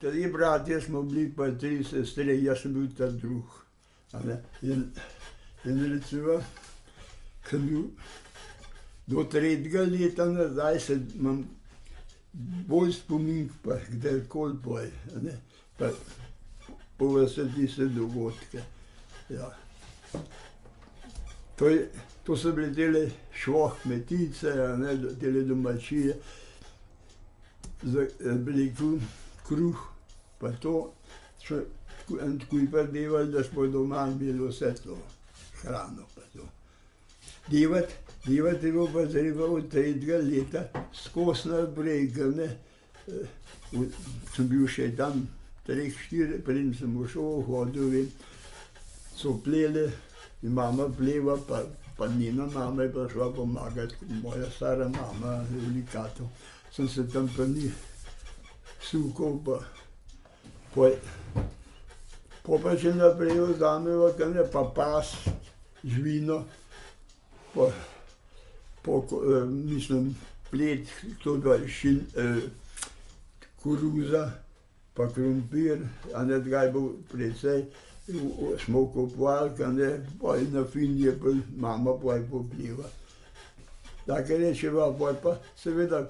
Tri bratje smo bili, pa 3 sestre, jaz sem bil ta drug. In recimo, sem bil do 3. leta nazaj, imam bolj spomin, pa kdajkoli poj, pa povese tiste dogodke. Ja. To so bile tele švoh kmetice, tele domačije, veliko kruh, pa to, en takoj predevali, da smo doma imeli vse to, hrano pa to. Devat je bilo pa treba od 3. leta skozi naprej, ker sem bil še tam 3-4, preden sem v šolo hodil, so plele, in mama pleva, pa njena mama je prišla pomagati, moja stara mama, velikatov. Sem se tam pa ni sukal, pa če naprej vzameva, pa pas, žvino, mislim, plet, koruza, pa krompir, kaj bo precej, smo kupovali, pa na fin je pa mama popliva. Tako rečeva, pa seveda,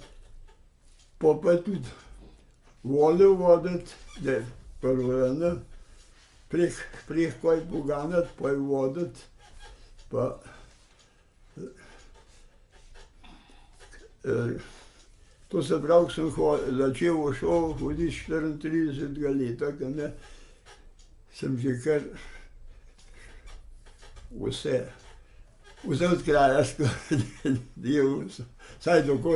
pa tudi vode voditi, da je prvo, preh kaj poganjati, pa je voditi, pa to se pravi, sem začel v šolo hoditi 34. leta, sem že kar vse od kraja delal, vsaj tako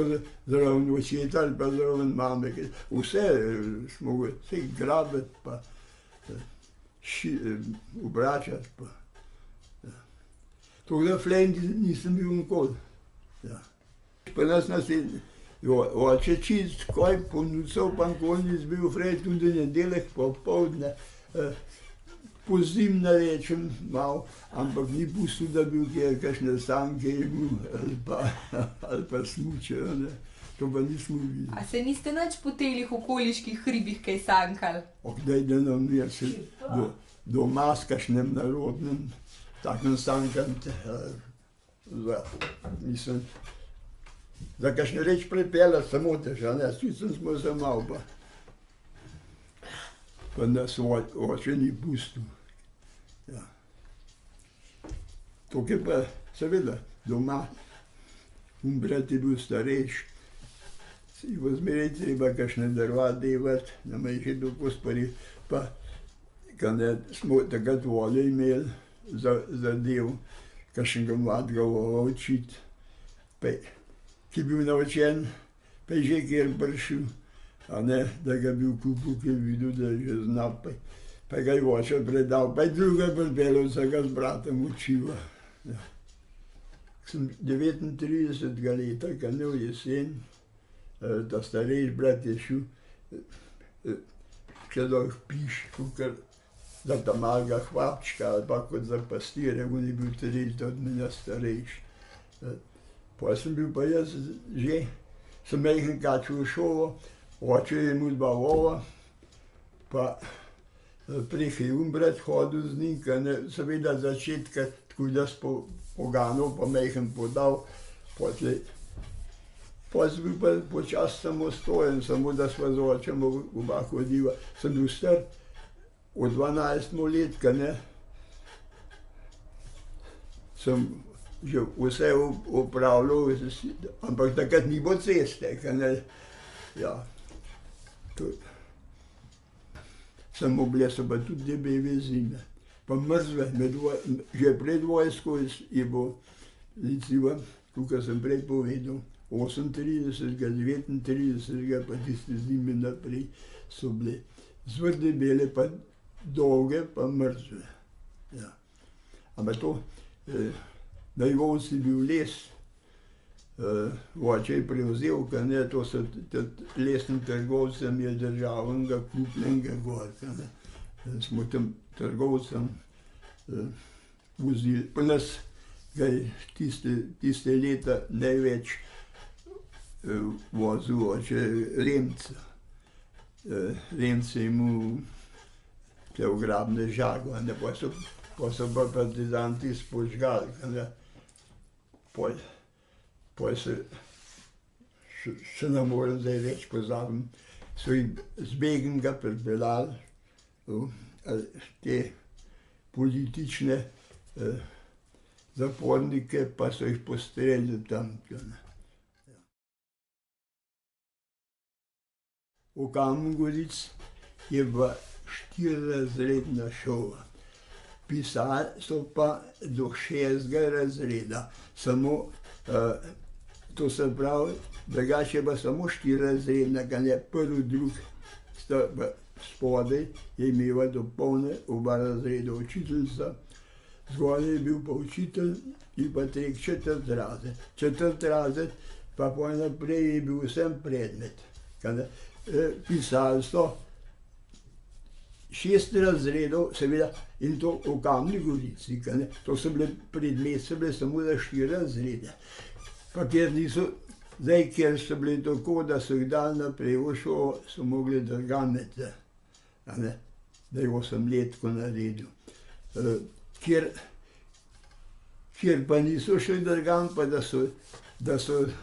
zraven očeta ali pa zraven mame, vse smo vse grabiti pa obračati pa. Tako da flejn nisem bil nikoli. Pa nas je oče čist kaj ponucal, pa nikoli nisem bil flejn, tudi nedeljek popoldne. Pozim narečem malo, ampak ni pustil, da bi bil kakšne sanke ali pa smuče, to pa nismo videli. A se niste nič po telih okoliških hribih kaj sankali? Kdaj da nam je se doma s kakšnem narodnem, takem sankanj, mislim, za kakšne reč pripeljati samo teža, sicer smo se malo pa nas oče ni pustil. Tako je pa seveda doma, brat je bil starejši, si bo zmeraj treba kakšne drva devati, nama jih je tako spari, pa smo takrat vode imeli za dev, kakšnega mladega vova učiti, ki je bil naučen, pa je že kjer prišel, da ga je bil kupil, ki je videl, da je že zna, pa ga je oče predal, pa je druga pripeljal, se ga z bratom učiva. Sem 39. leta, v jesen, ta starejši brat je šel, če da piš, za ta malega hlapčka, ali pa kot za pastirja, on je bil 3 leta od mene starejši. Pa sem bil pa jaz že, sem majhen kačil v šolo, oče je imel 2 vova, pa preh je brat hodil z njim, seveda začetka, tako da poganil, pa majhen podal, pa sem bil pa počasi samostojen, samo da sva z očem oba hodiva. Sem bil star od 12 let, sem že vse opravljal, ampak takrat ni bilo ceste, Samo bile so pa tudi debele zime, pa mrzle, že pred vojsko je bilo, recimo, kakor sem prej povedal, 38., 39., pa tiste zime naprej so bile zelo debele, pa dolge, pa mrzle. Ampak to, na Ivovci je bil les, oče je prevzel, to so lesnim trgovcem je državnega kupljenega gor, smo tam trgovcem vozili, pa nas ga je tiste leta največ vozil oče Remca, Nemci mu se ugrabili žago, ne, pa so pa partizanti spožgali, ne. Pol se ne morem zdaj več pozabim, so jih z Begenga pripeljali, te politične zapornike, pa so jih postrelili tam. V Kamnu Gorici je bila 4-razredna šola. Pisali so pa do 6. razreda, samo, to se pravi, drugače je bila samo 4-razredna, prvi, drugi sta spodaj, je imela dopolne oba razreda učiteljica, zgoraj je bil pa učitelj in pa 3., 4. razred. 4. razred pa pol naprej je bil vsem predmet. Pisali so 6 razredov, seveda, in to v Kamni Gorici, to so bile predmeti, so bile samo za 4 razrede. Pa ker niso, zdaj, ker so bili tako, da so jih dali naprej v šolo, so mogli drganiti, da je 8-letko naredil. Kjer pa niso šli drgan, pa da so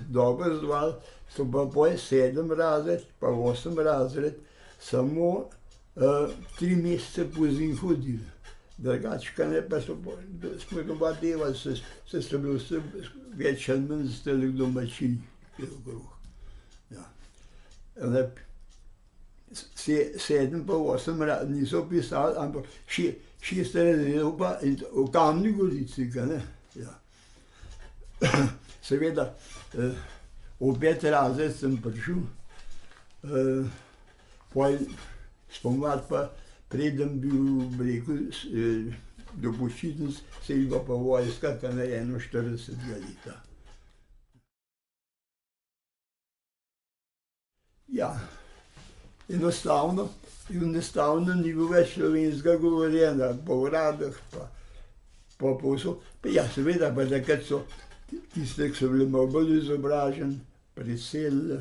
dobro zvali, so pa pol 7. razred, pa 8. razred, samo 3 mesece pozimi hodili. Drugače, pa smo doma delali, se so bili vse več ali manj stali domačini. 7 pa 8 razred niso pisali, ampak 6 razredov pa v Kamni Gorici, Seveda, v 5. razred sem prišel, pol spomladi pa, preden bil, bi rekel, do počitnic, se je bila pa vojska, 41. leta. Ja, enostavno ni bilo več slovenskega govorjenja, po uradih pa povsod. Ja, seveda, pa takrat so tiste, ki so bili malo bolj izobraženi, priselili,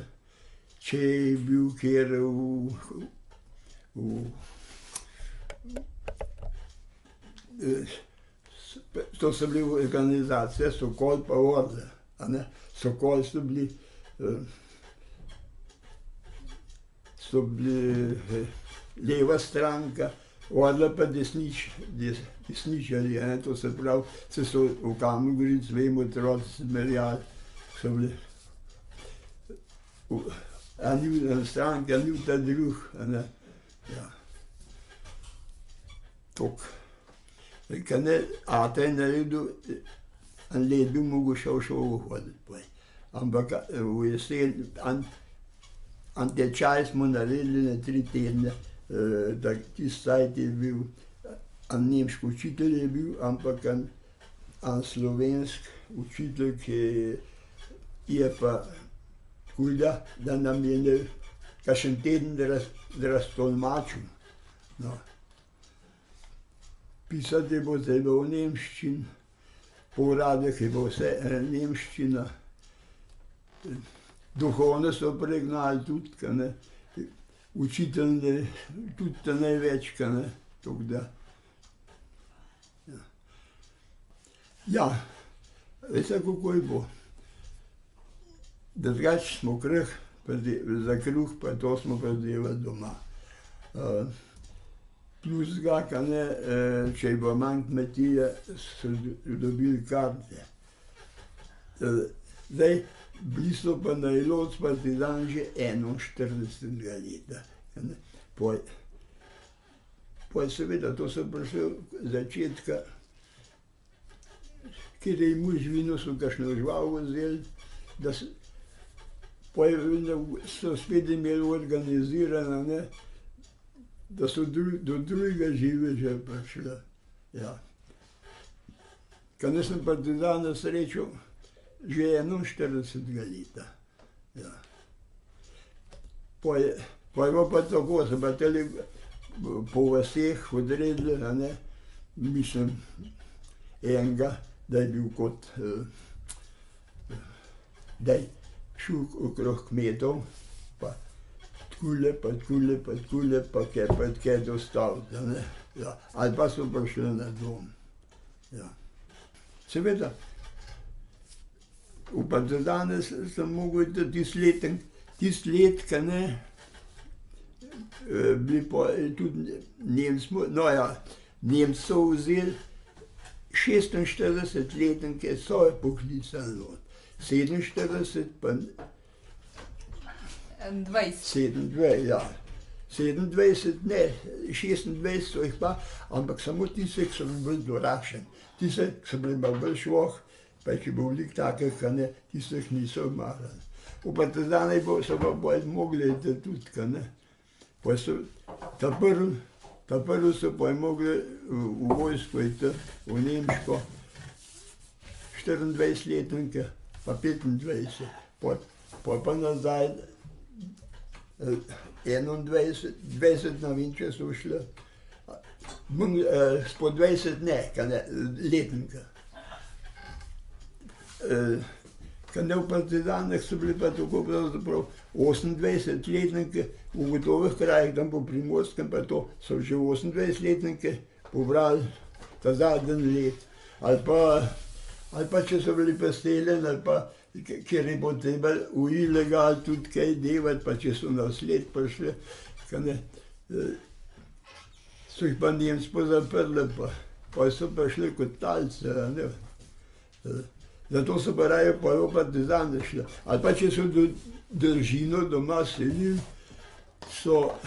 če je bil kjer to so bile organizacije Sokol pa Orle, Sokol so bili leva stranka, Orle pa desničarji, to se pravi, se so v Kamnu Gorici, vemo, otroci merjali, so bili ena stranka, ni ta drug, ja. Toliko. Ata je naredil, en let bi mogel še v šolo hoditi, ampak v jeseni, en tečaj smo naredili na 3 tedne, tisti cajt je bil, en nemški učitelj je bil, ampak en slovenski učitelj, ki je pa tako, da nam je kakšen teden raztolmačil. Pisati je bilo treba v nemščini, po uradih je bilo vse nemščina. Duhovno so pregnali tudi, učitelj tudi največ, tako da. Ja, veste, kako je bilo. Drugače smo za kruh, pa to smo pridelali doma. Plus ga, če je bilo manj kmetije, so dobili karte. Zdaj, bili so pa na Ilotski partizan že 41. leta. Pol seveda, to so prišli od začetka, kjer je muž vino, so kakšno žival vzeli, so spet imeli organizirano, da so do drugega živeža prišli. Ko sem partizana srečal že 41. leta. Pol je bilo pa tako, so pa tale po vaseh odredili, mislim, enega, da je bil kot, da je šel okrog kmetov, pa patkule, pa kaj dostaviti. Ja. Ali pa so prišli na dom. Ja. Seveda, pa do danes sem mogel, da tisti let, ki ne, bili pa tudi Nemci so vzeli 46-letnike, so je poklicali not. 47 pa 27, ja. 27 ne, 26 so jih pa, ampak samo tiste, ki so bili dorašeni. Tiste, ki so bili malo bolj švoh, pa če bo veliko takih, ki ne, tiste, ki niso marali. Pa zdaj so pa bolj mogli tudi, ki ne. Pa so ta prvi so pa mogli v vojsko iti, v Nemško, 24-letnike, pa 25, pa nazaj 21, 20 na vinče so šli, po 20 ne, letnika. Kad ne v partizanih so bili pa tako pravzaprav 28-letnike v gotovih krajih, tam po Primorskem pa to, so že 28-letnike pobrali ta zadnji let. Ali pa če so bili preseljeni, ali pa kjer je bilo treba v ilegal tudi kaj delati, pa če so na sled prišli, so jih pa Nemci pozaprli, pa so prišli kot talce. Zato so pa raje pa v partizane šli. Ali pa če so družino doma selili, so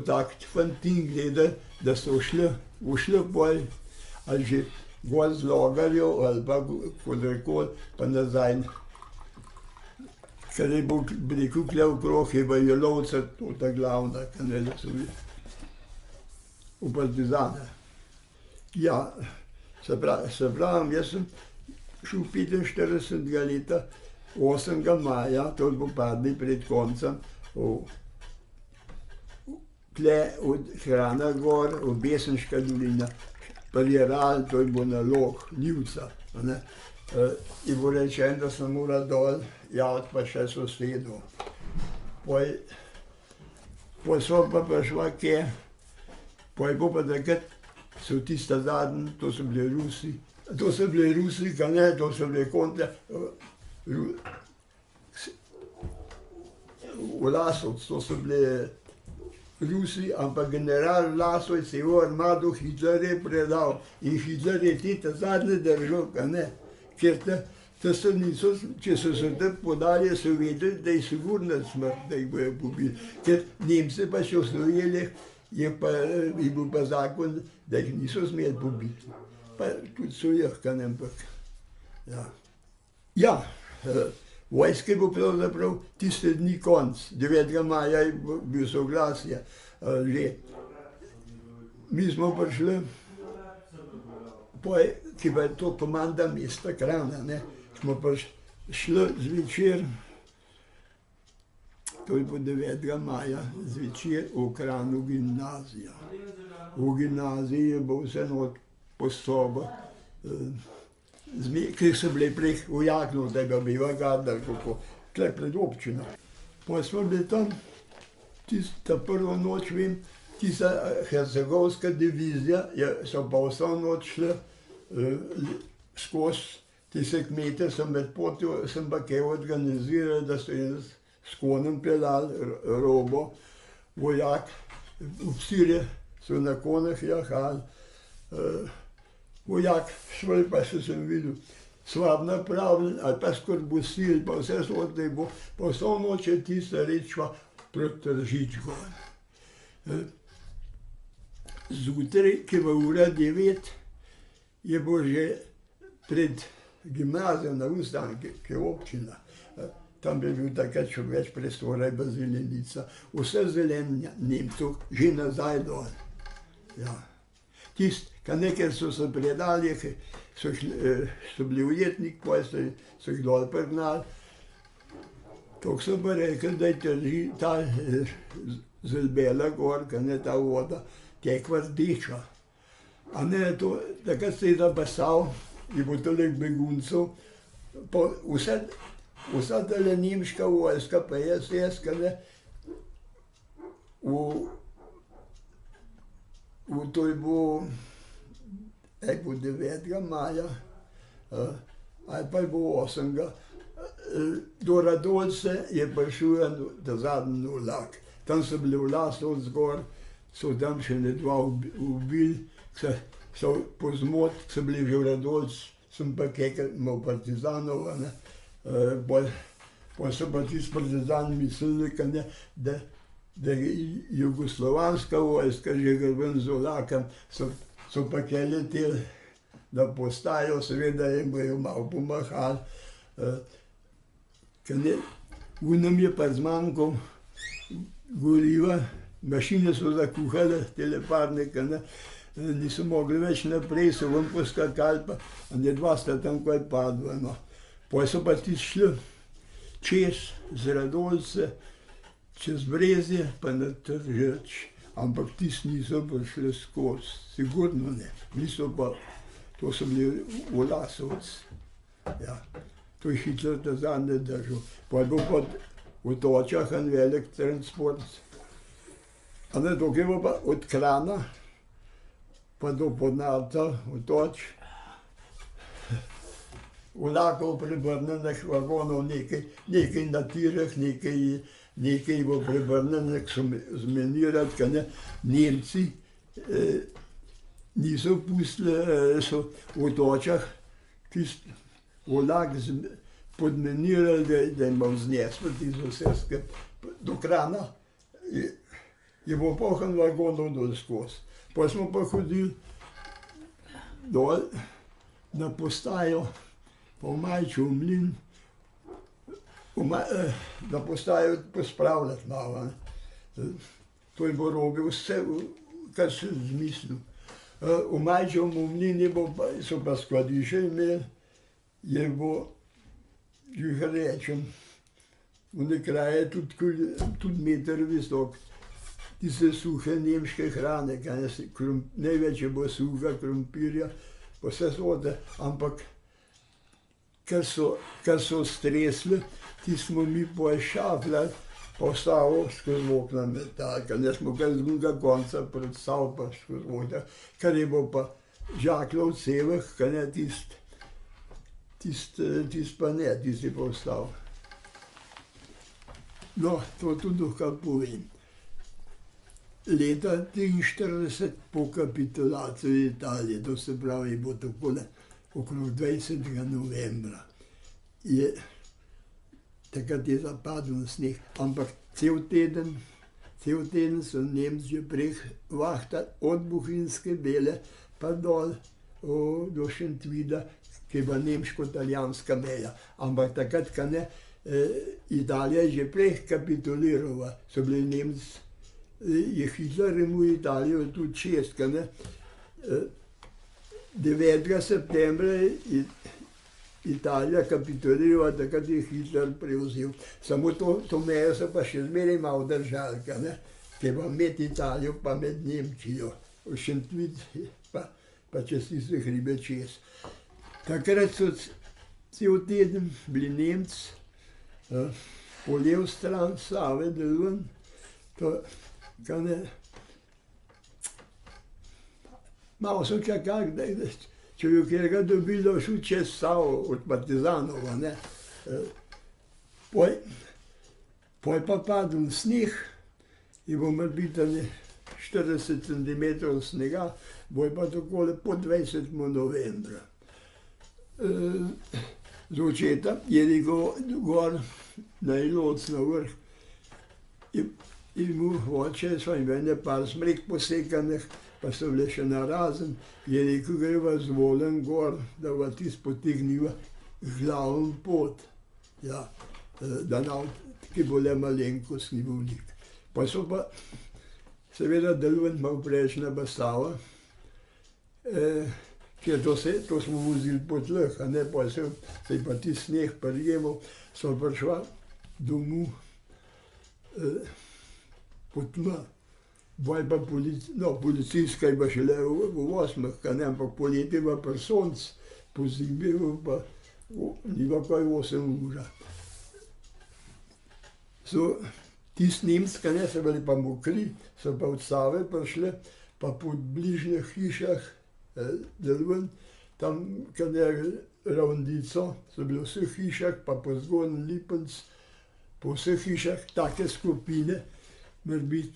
tak fantin gledali, da so ušli pol, ali že gor z Logarjev, ali pa kodrekoli, pa nazaj. Ker je rekel, kle okrog, je pa Jelovca, to ta glavna, da so bili v partizane. Ja, se pravim, jaz sem šel 45. leta, 8. maja, to bo padli pred koncem, tle od Hrana gor, v Besenška dolina, Parjeral, to je bilo na Log, Ljivca. In bo rečeno, da sem moral dol javiti pa še sosedu. Poj so pa prišla kje, poj bo pa takrat, so tista zadnji, to so bili Rusi, to so bili kontre, v Lasovcu, to so bili Rusi, ampak general Lasovec je v armado Hitlerje predal in Hitler je te zadnje držal, ker se niso, če so se te podali, so vedeli, da je sigurna smrt, da jih bojo pobili. Ker Nemce pa še osvojili, je bil pa zakon, da jih niso smeli pobiti. Pa tudi so jih, ampak, ja. Ja, vojske bo pravzaprav tiste dni konc, 9. maja je bil soglasje, že. Mi smo prišli, ki pa je to komanda mesta Krana, smo prišli zvečer, to je po 9. maja, zvečer v Kranu gimnazija. V gimnaziji je bilo vse not po sobah, ki so bili prej v Jaknu, tega biva Gardar, kako, tle pred občino. Pa smo bili tam, ta prvo noč, vem, tista hercegovska divizija, so pa vso noč šli skozi tiste kmete, sem med potjo, sem pa kaj organiziral, da so jaz s konem pelali robo, vojak, vsire so na koneh jahali, vojak švel, pa se sem videl, slab napravljen, ali pa skorbusil, pa vse sote bo, pa vso noč je tista rečva proti Tržičko. Zjutraj, ki je ura 9, je bilo že pred gimnazijo na Ustanki, ki je občina. Tam bi bil takrat še več prostora, je bila zelenica. Vse zelen Nemcev, že nazaj dol. Ja. Tisti, ker so se predali, so bili ujetniki, pa so jih dol prignali. Tako so pa rekli, da je ta zelbela gor, ta voda, tekva rdeča. A ne, takrat se je zapasal, je bilo toliko beguncev, vsa tale nemška vojska, pa SS, to je bilo, po 9. maja, ali pa je bilo 8. Do Radolce je prišel en ta zadnji vlak. Tam so bili vlasi od zgor, so tam še ne dva ubili, so po zmot, so bili že v Radolcu, sem pa kekal, imel partizanov, ne. Pol so pa tisti partizani mislili, da je jugoslovanska vojska že gre ven z vlakom, so pa kaj leteli na postajo, seveda jim bojo malo pomahali. Unem je pa zmanjkal goriva, mašine so zakuhale, tele parnike, niso mogli več naprej, so ven poskakali, pa dva sta tam kaj padla, no. Pol so pa tisti šli čez z Radolce, čez Brezje, pa na Tržič, ampak tisti niso prišli skozi, sigurno ne. Niso pa, to so bili Vlasovci, ja. To je Hitler ta zadnji držal. Pa je bil pa v Točah en velik transport. A ne, to je bilo pa od Krana pa do Podnarta, v Toč. Vlakov prebrnenih vagonov, nekaj na tirih, nekaj bo prebrnenih, so zmenirali, ker ne, Nemci niso pustili, so v Točah tisti vlak podmenirali, da jim bo zneslo tisto vse skupaj. Do Krana je bilo polno vagonov dol skozi. Potem smo pa hodili dol na postajo, pa v Majčev mlin, na postajo pospravljati malo. To je bilo robil vse, kar se zmislil. V Majčevem mlinu so pa skladišče imeli, je bilo, jih rečem, v nekraje tudi meter visok, tiste suhe nemške hrane, največ je bilo suha krompirja, pa vse sorte, ampak kar so stresli, ti smo mi pol šafljali, pa vstavo skozi okna metali, ker ne smo kar z drugega konca predstavili pa skozi okna, kar je bilo pa žaklja v cevih, ker ne tisti pa ne, tisti pa vstal. No, to tudi lahko povem. Leta 1943 po kapitulaciji Italije, to se pravi, je bilo takole okrog 20. novembra, takrat je zapadel sneg, ampak cel teden so Nemci že prek vahtali od Bohinjske Bele pa dol do Šentvida, ki je bila nemško-italijanska meja. Ampak takrat, ko ne, Italija je že prej kapitulirala, so bili Nemci, je Hitler imel Italijo tudi čez, ko ne. 9. septembra je Italija kapitulirala, takrat je Hitler prevzel. Samo to mejo so pa še zmeraj malo držali, ko ne, ki je pa med Italijo pa med Nemčijo, v Šentvid pa čez tiste hribe čez. Takrat so cel teden bili Nemci, po levi strani Save dolun, ko ne, malo so čakali, če bi katerega dobili, da šel čez Savo od partizanov, ne. Pol pa padel sneg, je bilo morebiti 40 centimetrov snega, bo je pa takole po 20. novembra. Z očeta je rekel gor na Ilotc na vrh, in imel oče, so imeli par smrek posekanih, pa so bile še narazen, je rekel, greva z volen gor, da va tisto potegniva glaven pot, ja, da ki bo le malenkostni bolnik. Pa so pa seveda delovali malo prejšnja Bastava, ker to smo vozili po tleh, a ne, pa se je pa tisti sneg prijemal, so prišla domov po tla. Boj pa policijska je pa šele v 8, ampak poleti je pa pri soncu, po zimi pa ni pa kaj 8 ura. Tisti Nemci, ne, so bili pa mokri, so pa od Save prišli, pa po bližnjih hišah delujem, tam, kad je Ravnico, so bili v vseh hišah, pa po Zgornji Lipenc, po vseh hišah take skupine, mora biti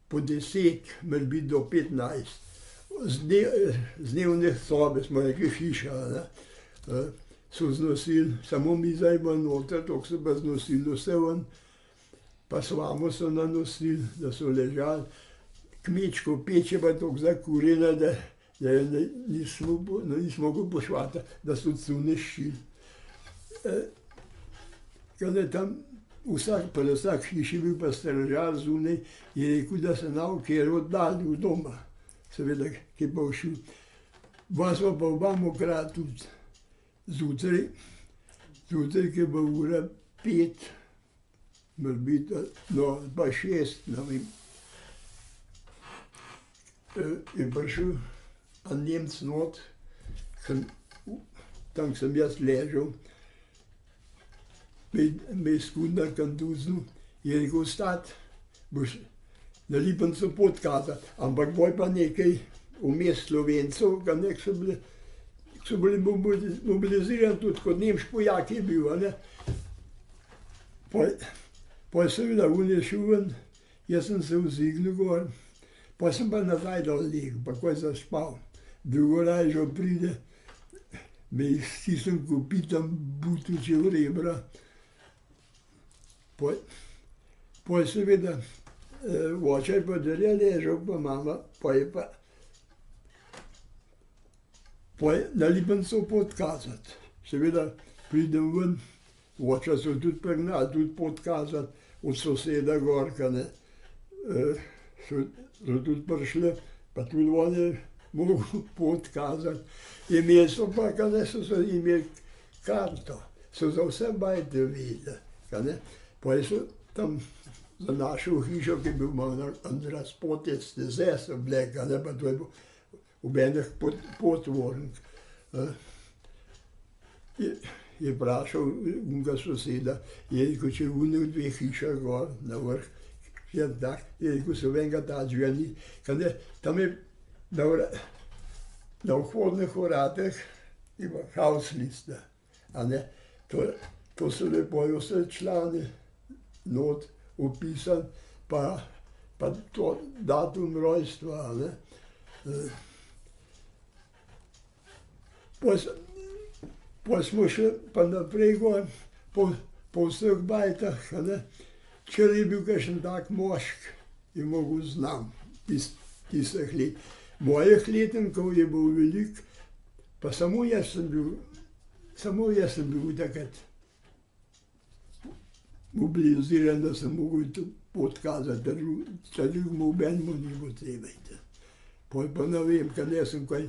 po 10, mora biti do 15. Z dnevnih sobe smo rekli hiša, ne, so znosili, samo miza je bila noter, toliko so pa znosili vse ven, pa slamo so nanosili, da so ležali. Kmečko peč je pa toliko zakurjena, da je nismo mogli pošvata, da so cune šili. Kad je tam pri vsak hiši bil pa stražar zunaj, je rekel, da se nam kjer oddali v doma. Seveda, ki pa všel. Vas pa oba mokra tudi zjutraj, ki je bila ura 5, mora biti, no, pa 6, ne vem. Je prišel en Nemec not, tam sem jaz ležal, me je skudna kantuznil, je rekel, stat, boš na Lipencu pot kazati, ampak boj pa nekaj vmes Slovencev, so bili mobilizirani tudi kot nemški vojak je bil, ne. Pol je seveda on je šel ven, jaz sem se vzignil gor, pol sem pa nazaj dol legel, pa ko je zaspal. Drugo rajžo pride, me je s tistim kopitom butuče v rebra. Pol je seveda oče pa dalje ležal, pa mama, pol je na Lipencu pot kazati. Seveda pridem ven, oče so tudi pregnali, tudi pot kazati od soseda Gorka, ne. So tudi prišli, pa tudi on je mogel pot kazati. Imeli so pa, so imeli karto, so za vse bajte vedeli, ne. Pol so tam za našo hišo, ki je bil malo razpotec, steze so bile, ne, pa to je bil v enih potvornik. Je vprašal unega soseda, je rekel, če je v unih 2 hišah gor, na vrh, je rekel, so enega tačega ni. Tam je na vhodnih vratih ima Hausliste, a ne. To so lepo vse člani not upisani, pa to datum rojstva, a ne. Pol smo šli pa naprej gor, po vseh bajtah, a ne. Če je bil kakšen tak mošk, je mogel znam tistih let. Mojih letenkov je bilo veliko, pa samo jaz sem bil takrat mobiliziran, da sem mogel to pot kazati, če drugemu nobenemu ni bilo treba. Pol pa ne vem, kad jaz sem kaj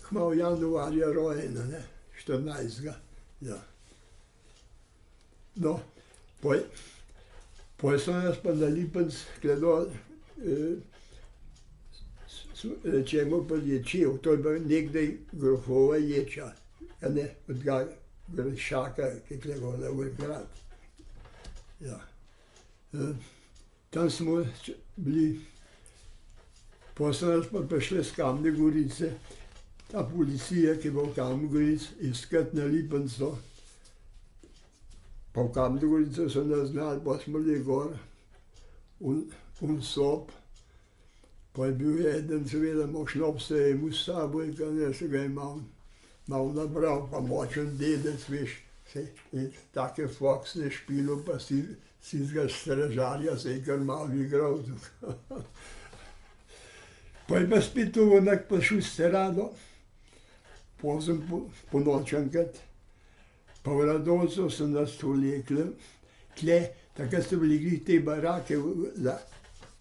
kmalu januarja rojen, ne, 14. Ja. No, pol sem jaz pa na Lipenc gledal, rečemo pa ječev, to je bila nekdaj grofova ječa, a ne, od Gršaka, ki je gledal na Vrgrad. Ja. Tam smo bili, pol sem jaz pa prišli s Kamne Gorice, ta policija, ki je bila v Kamni Gorici, iskat na Lipencu. Pa v Kamni Gorici so nas znali, pa smo bili gor, un sob. Pa je bil eden, seveda, imel šnopse, je imel s sabo, in se ga je malo nabral, pa močen dedec, veš, in take foksne špilo, pa si ga stražarja se je kar malo igral. Pa je pa spet to onak prišel s Cerado, pozem po nočenkrat, pa v Radovcu so nas tu lekli, tle, takrat so bili glih te barake za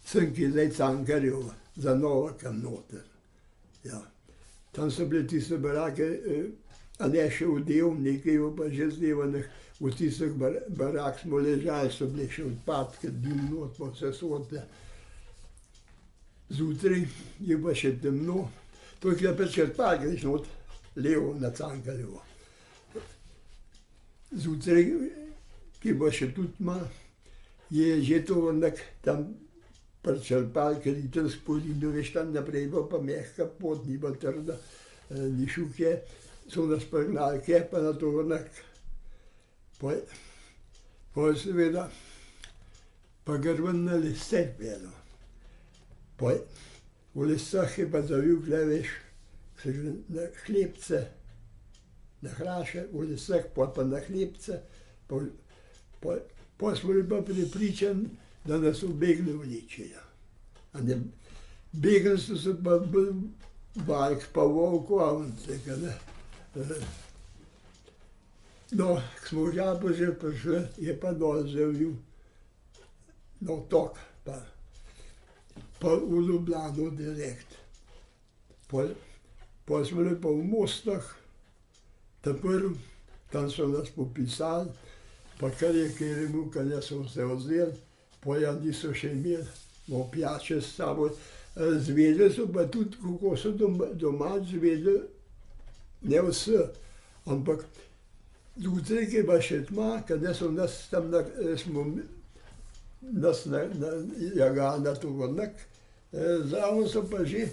Crnki, zdaj Cankarjev, za Novakam noter. Ja. Tam so bile tiste barake, a ne še vdev, nekaj je pa že zdevanih, v tistih barak smo ležali, so bile še odpadke, dim not, pa vse sorte. Zjutraj je pa še temno, to je klepet črpal, greš not, levo na Cankarjevo. Zjutraj ki bo še tudi malo, je že tovornjak tam pričrpal, ker je tam spodino, veš, tam naprej bo pa mehka pot, ni bo trda, ni šukje, so nas pregnali, kje pa na tovornjak. Pol seveda, pa grven na listek bilo. Pol v listah je pa zavil, tle veš, na hlebce, na hraše, v listah, pol pa na hlebce, pol smo bili pa prepričani, da nas ubegne uničijo. Begnili so se pa valk, pa volkov, ne. No, ko smo v Žabrože prišli, je pa dol zavil na otok, pa v Ljubljano direkt. Pol smo bili pa v Mostah, tam so nas popisali, pa kar je kaj mukanja so se vzeli, pol ja niso še imeli pijače s sabo. Zvedeli so pa tudi, kako so doma zvedeli, ne vse, ampak zjutraj, ki je pa še tma, kadar so nas tam, smo nas jagali na tovornjak, zraven so pa že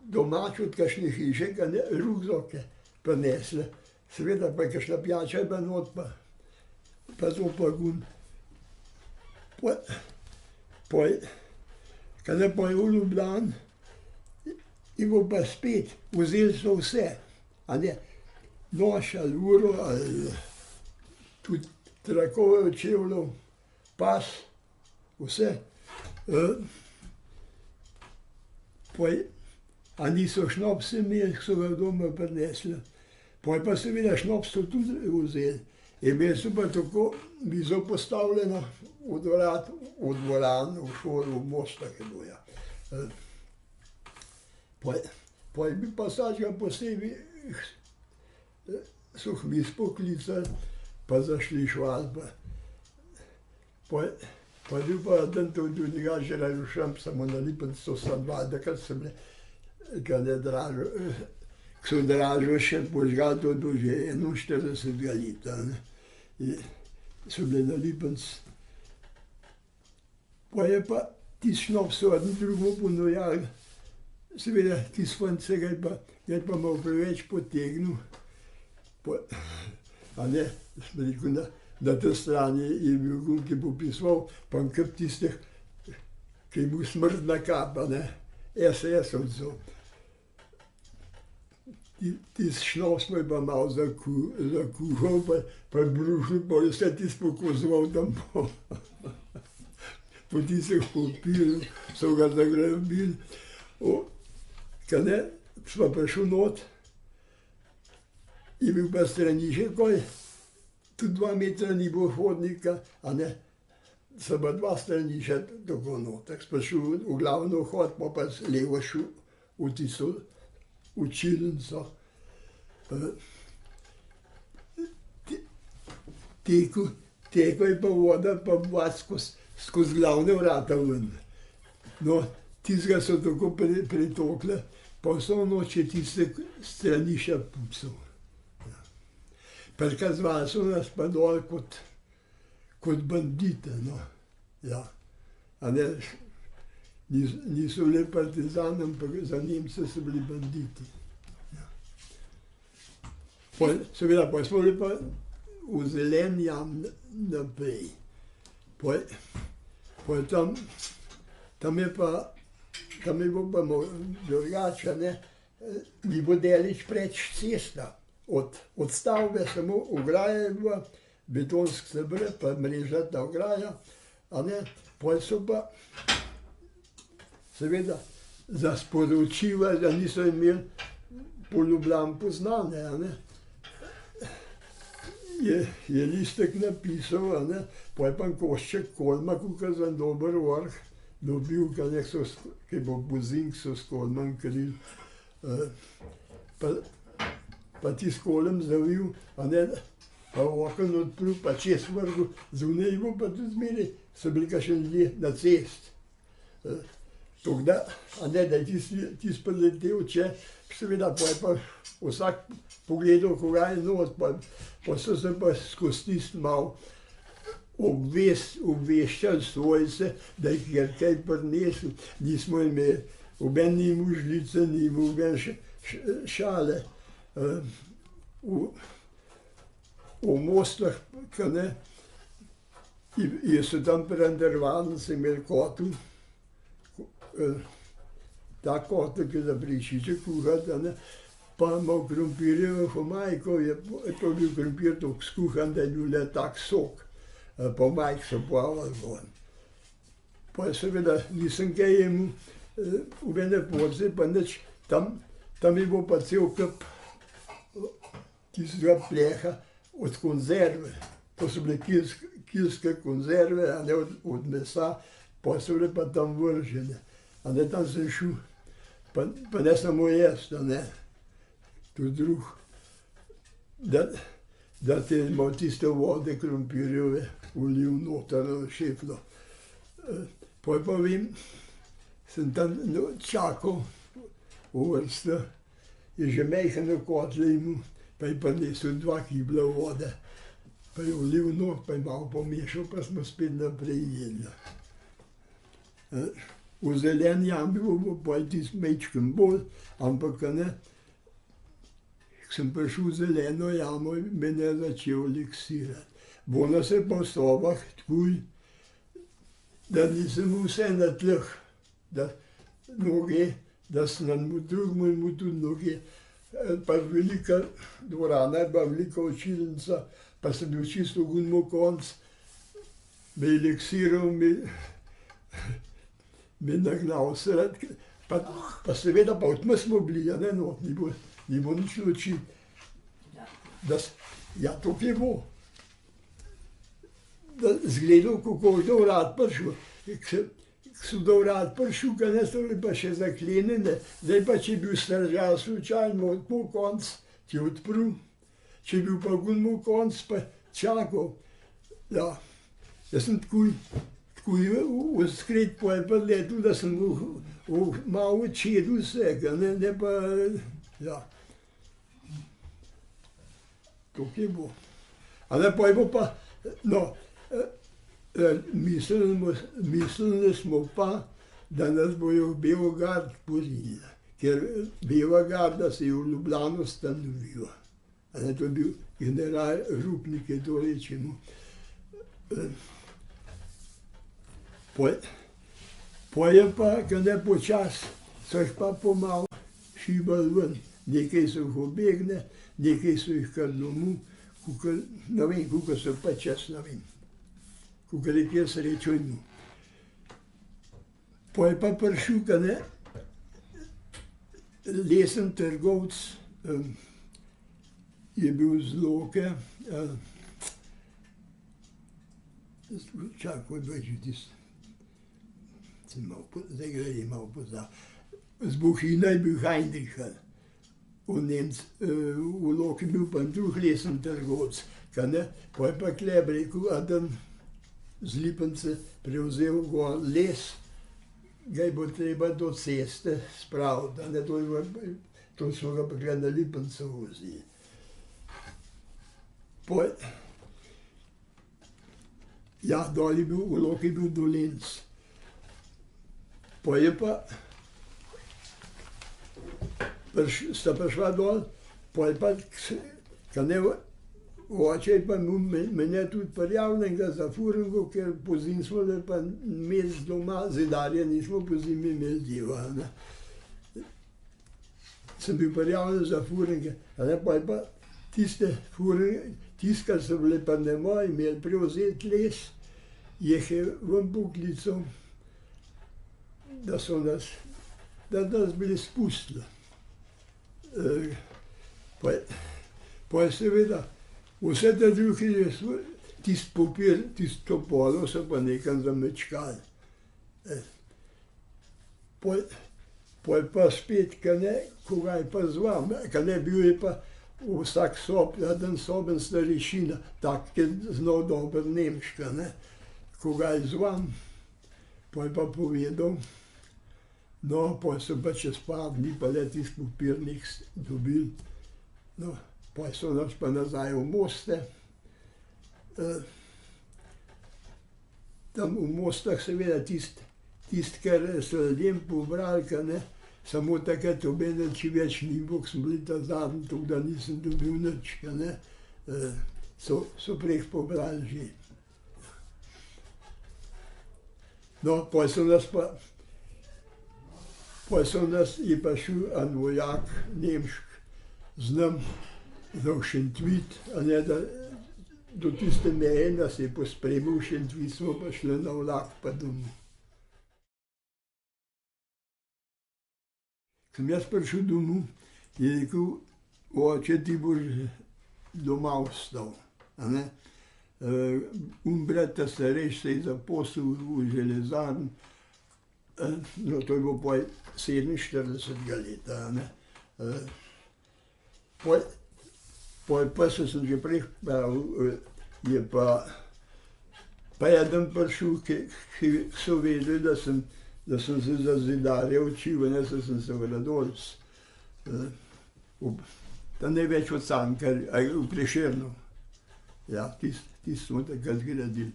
domači od kakšne hiše, rukzake prinesli. Seveda pa je kakšna pijača je pa not, pa to pa gun. Kadar pa je v Ljubljani, je bo pa spet, vzeli so vse, a ne, nož ali uro, ali tudi trakove od čevljev, pas, vse. A niso šnopse imeli, so ga doma prinesli. Pol pa seveda šnops so tudi vzeli. Imeli so pa tako mizo postavljeno v dvorani, v šoli, v Mostah je bilo, ja. Pol je bil pa vsakega posebej suh miz poklicali, pa zašli šval, pol je bil pa dan tudi drugače razrušen, samo na Lipencu so dva, takrat so bile, kad je Dražo, ko so Dražo še požgali, to je bilo že 41 leta, ne. So bile na Lipencu. Pol je pa tisti šnops so eden drugemu ponujali, seveda tisti fant se ga je pa malo preveč potegnil. A ne, smo rekel, na tej strani je bil gun, ki je popisoval, pa kar tistih, ki je bil smrtna kapa, ne, SS-ovcev. Tisti šnops mu je pa malo zakuhal, pa je brušil, pa je vse tisti pokozoval tam po tistih popil, so ga zagrabili. Ka ne, smo prišli not, je bil pa stranišek, tudi 2 metra ni bilo hodnika, a ne, so pa 2 straniška tako not. Tako smo šli v glavno vhod, pa levo šel v tisto učilnico. Tekel je pa voda, pa bila skozi glavne vrata ven. No, tistega so tako pretokli, pa vso noč je tiste stranišča pucal. Prikazovali so nas pa dol kot bandite, no, ja. A ne, niso bili partizani, ampak za Nemce so bili banditi. Seveda, pa smo bili pa v Zeleni jam naprej. Pol tam je bilo pa drugače, ne, ni bilo daleč preč cesta. Od stavbe samo ograja je bila, betonski steber, pa mrežasta ograja, a ne, pol so pa seveda za sporočiva, da niso imeli po Ljubljani poznane, a ne. Je listek napisal, a ne, pol je pa košček kolma, kakor za dober vrh dobil, ki bo Buzink so s kolmom kril. Pa tisti kolem zavil, a ne, pa oken odprl, pa čez vrgel, zunaj bo pa tudi zmeraj, so bili kakšni ljudje na cesti. Tako da, a ne, da je tisti priletel, če seveda pa je pa vsak pogledal, koga je not, pa so se pa skozi tisti malo obveščali svojce, da jih je kaj prinesel. Nismo imeli, noben ni imel žlice, ni imel noben šale. V Mostah, ka ne, jaz so tam pri Andervanu, so imeli kotel, ta kotel, ki za brešiče kuhati, a ne, pa malo krompirjevo omajko, je pa bil krompir toliko skuhan, da je bil le tak sok, pa omajk so plavali ven. Pa seveda nisem kaj imel, nobene porcije pa nič, tam je bil pa cel kup tistega pleha od konzerve. To so bile kilske konzerve, a ne, od mesa, pa so bile pa tam vržene. A ne, tam sem šel, pa ne samo jaz, a ne, tudi drug, da te malo tiste vode krompirjeve ulil noter na šeflo. Poj pa vem, sem tam čakal v vrsto, je že majhne kotle imel, pa je prinesel 2 kibla vode, pa je ulil not, pa je malo pomešal, pa smo spet naprej jedli. V zeleni jami bo pa tisti majčken bolj, ampak a ne, ko sem prišel v zeleno jamo, mene je začel eliksirati. Bona se pa v sobah takoj, da nisem vse na tleh, da noge, da sem drugemu imel tudi noge. Pa velika dvorana je bila, velika učilnica, pa sem bil čisto v gumu konc, me eliksiral, me nagnal sred, pa seveda pa v tme smo bili, a ne, not, ni bilo nič luči. Ja, to je bilo. Da zgledal, kako je do vrat prišel. Ko so do vrat prišel, ka ne, so bili pa še zaklenjene. Zdaj pa, če je bil stražar slučajno po konc, ti je odprl. Če je bil pa gunmo konc, pa čakal. Ja, jaz sem takoj v skret pa je pa letel, da sem malo odčedil vse, ka ne pa, ja. Tako je bilo. A ne, pa je bilo pa, no, mislili smo pa, da nas bojo v Beograd porinili, ker Bela garda se je v Ljubljano stanovila. A ne, to je bil general Rupnik, je to rečemo. Pa je pa, ka ne, počas, so jih pa pomalo šibali ven. Nekaj so jih obegne, nekaj so jih kar domov, ne vem, kako so pa čas, ne vem. Kako je kjer srečo imel. Pa je pa prišel, ka ne, lesen trgovec, je bil z Loke, čakaj, ko je bil že tisti, zdaj ga je malo poznal. Z Bohinja je bil Heinricha. V Loki bil pa drug lesen trgovec, ka ne, pa je pa Kleb rekel, Adam z Lipence prevzel gor les, ga je bo treba do ceste spraviti, a ne, to so ga pa kle na Lipence vozili. Ja, dol je bil, v Loki je bil Dolenc. Pa je pa, sta prišla dol, pa je pa, ka ne, oče je pa mene tudi prijavljenega za furingo, ker pozimi smo bili pa mes doma, zidarja nismo pozimi imeli deva, ne. Sem bil prijavljen za furinge, a ne, pa je pa tiste furinge, tiste, kar so bile pa ne moji, imeli prevzeti les, jih je ven poklical, da so nas bili spustili. Pa je seveda, vse te druge, tisti papir, tisto polo so pa nekam zamečkali. Pa je pa spet, ka ne, koga je pa zval, ka ne, bil je pa vsak eden soben starešina, tak, ki je znal dobro nemško, ne, koga je zval, pa je pa povedal, No, pa so pa čez par dni pa le tisti papir niks dobili. No, pa so nas pa nazaj v Moste. Tam v Mostah seveda tisti, kar so ljudem pobrali, ka ne, samo takrat obeneči več ni, bog sem bili ta zadnji, tako da nisem dobil nič, ka ne. So preh pobrali že. No, pa so nas pa, je pa šel en vojak nemški z nam za v Šentvid, a ne, da do tiste meje nas je pospremil v Šentvid, smo pa šli na vlak pa domov. Sem jaz prišel domov, je rekel, oče, ti boš doma ostal, a ne. Brat ta starejši se je zaposlil v železarni, no, to je bilo pa 47 leta, a ne. Pa sem že prej pravil, je pa eden prišel, ki so vedeli, da sem se za zidarja učil, ne, sem se v Radolc, tam ne več od Cankarja, v Prešernu. Ja, tisti smo takrat gradili.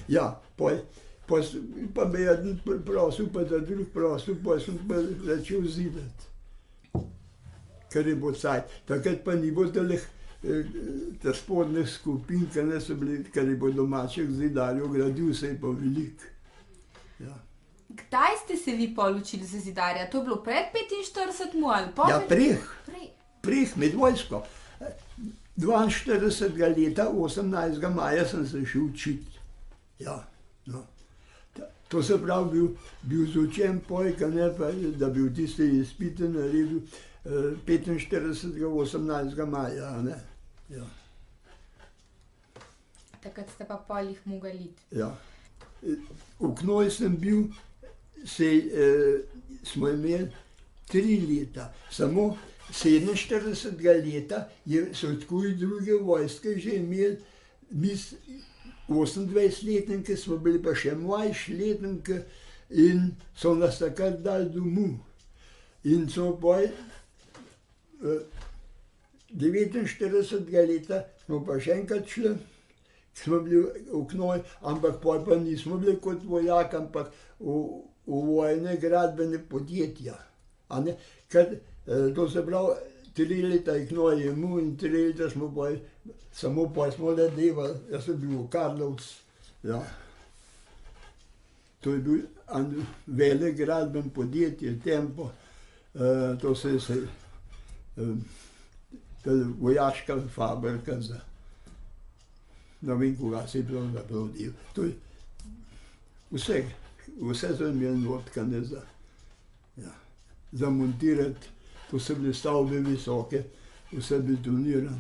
Ja, pa me eden prosil, pa ta drug prosil, pa sem pa začel zidati. Kar je bilo cajt. Takrat pa ni bilo ta spodnjih skupin, kar ne so bili, kar je bilo domačih zidarjev, gradil se je pa veliko. Ja. Kdaj ste se vi pol učili za zidarja? To je bilo pred 45 ali po? Ja, preh, med vojsko. 42. leta, 18. maja sem se šel učiti. Ja, no. To se pravi, bil izučen pojk, ne pa, da bi v tiste izpite naredil 45. 18. maja, ne. Ja. Takrat ste pa pol jih mogli iti. Ja. V Knoj sem bil, smo imeli 3 leta, samo 47. leta so tako in druge vojske že imeli, mi 28-letniki smo bili pa še mlajši letniki in so nas takrat dali domov. In smo pa 49. leta smo pa še enkrat šli, smo bili v Knoj, ampak pa nismo bili kot vojak, ampak v vojne gradbene podjetja. A ne, ker to se pravi, 3 leta je Knoj imel in 3 leta smo pa, samo pa smo le delali, jaz sem bil v Karlovcu, ja. To je bil en velik gradben podjetje, Tempo, to se je vojaška fabrika za, ne vem, koga se je pravzaprav del. To je vse so imeli notka, ne, za montirati, to so bile stavbe visoke, vse betonirane.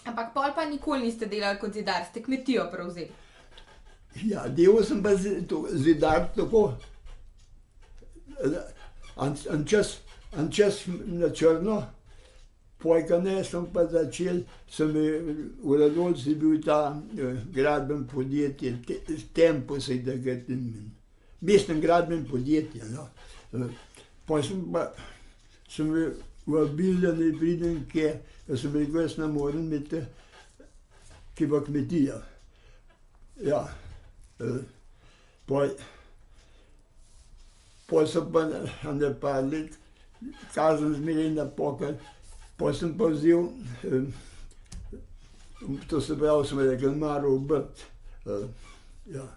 Ampak pol pa nikoli niste delali kot zidar, ste kmetijo prevzeli. Ja, delal sem pa zidar tako, en čas na črno, pojka ne, sem pa začel, v Radolci bil ta gradben podjetje, Tempo se je takrat imenoval, mestno gradben podjetje, no. Pa sem vabil, da naj pridem kje, da sem rekel, jaz ne morem imeti kje pa kmetija. Ja, pa sem pa na par let kazen zmeraj napokal, pa sem pa vzel, to se pravi, sem rekel, maro obrt, ja.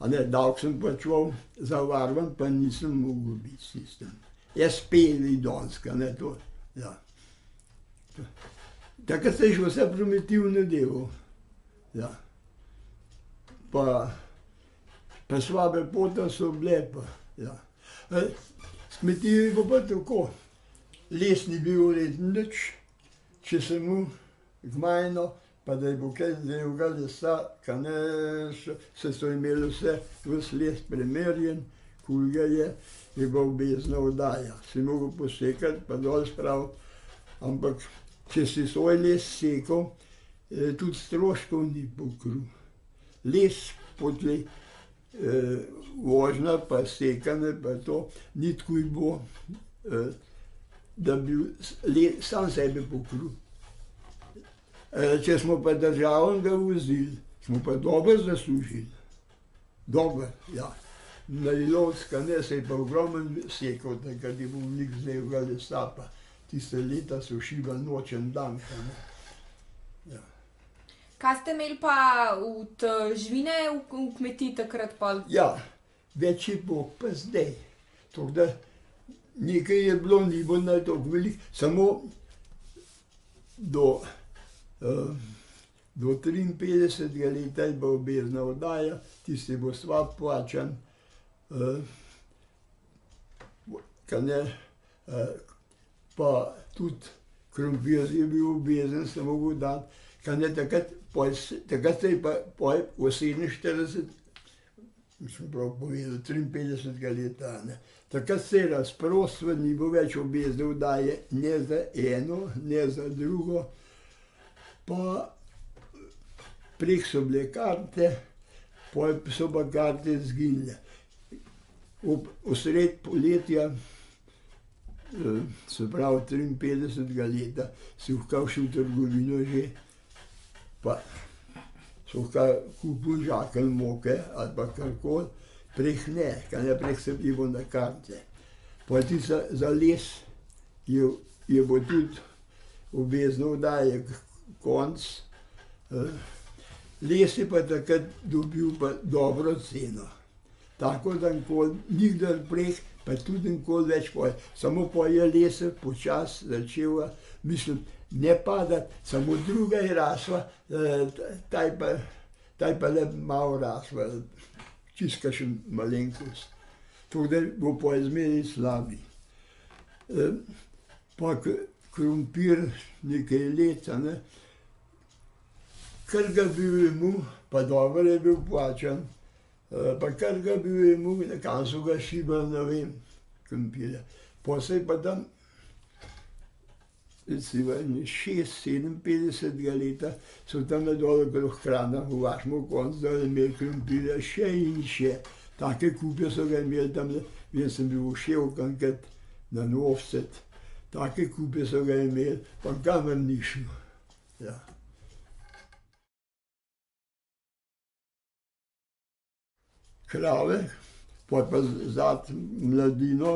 A ne, davek sem plačeval zavarovan, pa nisem mogel biti s tistim. Jaz peli Donska, ne, to, ja. Takrat se je še vse primitivno delal, ja. Pa slabe pota so bile, pa, ja. S kmetijo je pa tako, les ni bil ureden nič, če sem mu gmajno, pa da je bo kaj zdajega lesa, ka ne, se so imeli vse, ves les premerjen, koliko ga je bila obvezna oddaja. Si mogel posekati, pa dol spraviti, ampak če si svoj les sekal, tudi stroškov ni pokril. Les potlej vožnja, pa sekanje, pa to, ni tako bilo, da bi sam sebe pokril. Če smo pa državnega vozili, smo pa dobro zaslužili. Dobro, ja. Na Ilovska ne, se je pa ogromen sekal, takrat je bil veliko znelega lesa, pa tiste leta so šibali noč in dan. Ja. Kaj ste imeli pa od živine v kmetiji takrat pol? Ja, več je bilo pa zdaj. Tako da nekaj je bilo, ni bilo na toliko veliko, samo do 53. leta je bila obvezna oddaja, tisti bo svak plačan, pa tudi krompir je bil obvezen, se mogel dati, takrat se je pa v 47, mislim prav povedal, 53. leta, takrat se je razprostil, ni bilo več obvezne oddaje, ne za eno, ne za drugo, pa prek so bile karte, pol so pa karte izginile. V sred poletja, se pravi 53. leta, si v kakšno trgovino že, pa so kupili žakelj moke ali pa karkoli, prek ne, prek se je bilo na karte. Pol tisto za les je bilo tudi obvezno oddaje konc. Les je pa takrat dobil pa dobro ceno. Tako da nikdar prek, pa tudi nikoli več pol. Samo pol je les počasi začel, mislim, ne padati, samo druga je rasla, ta je pa le malo rasla, čisto kakšen malenkost. Tako da bo pol zmeraj slabi. Pa krompir nekaj let, kar ga bil imel, pa dobro je bil plačan, pa kar ga bil imel, kam so ga šibali, ne vem, krompirja. Pa se je pa tam, recimo 56. leta, so tam na dole okrog Krana, v vašem koncu, dole imeli krompirja še in še. Take kupe so ga imeli tam, jaz sem bil v Ševkankrat na Novset, take kupe so ga imeli, pa kamor ni šel. Ja. Krave, pa zati mladino,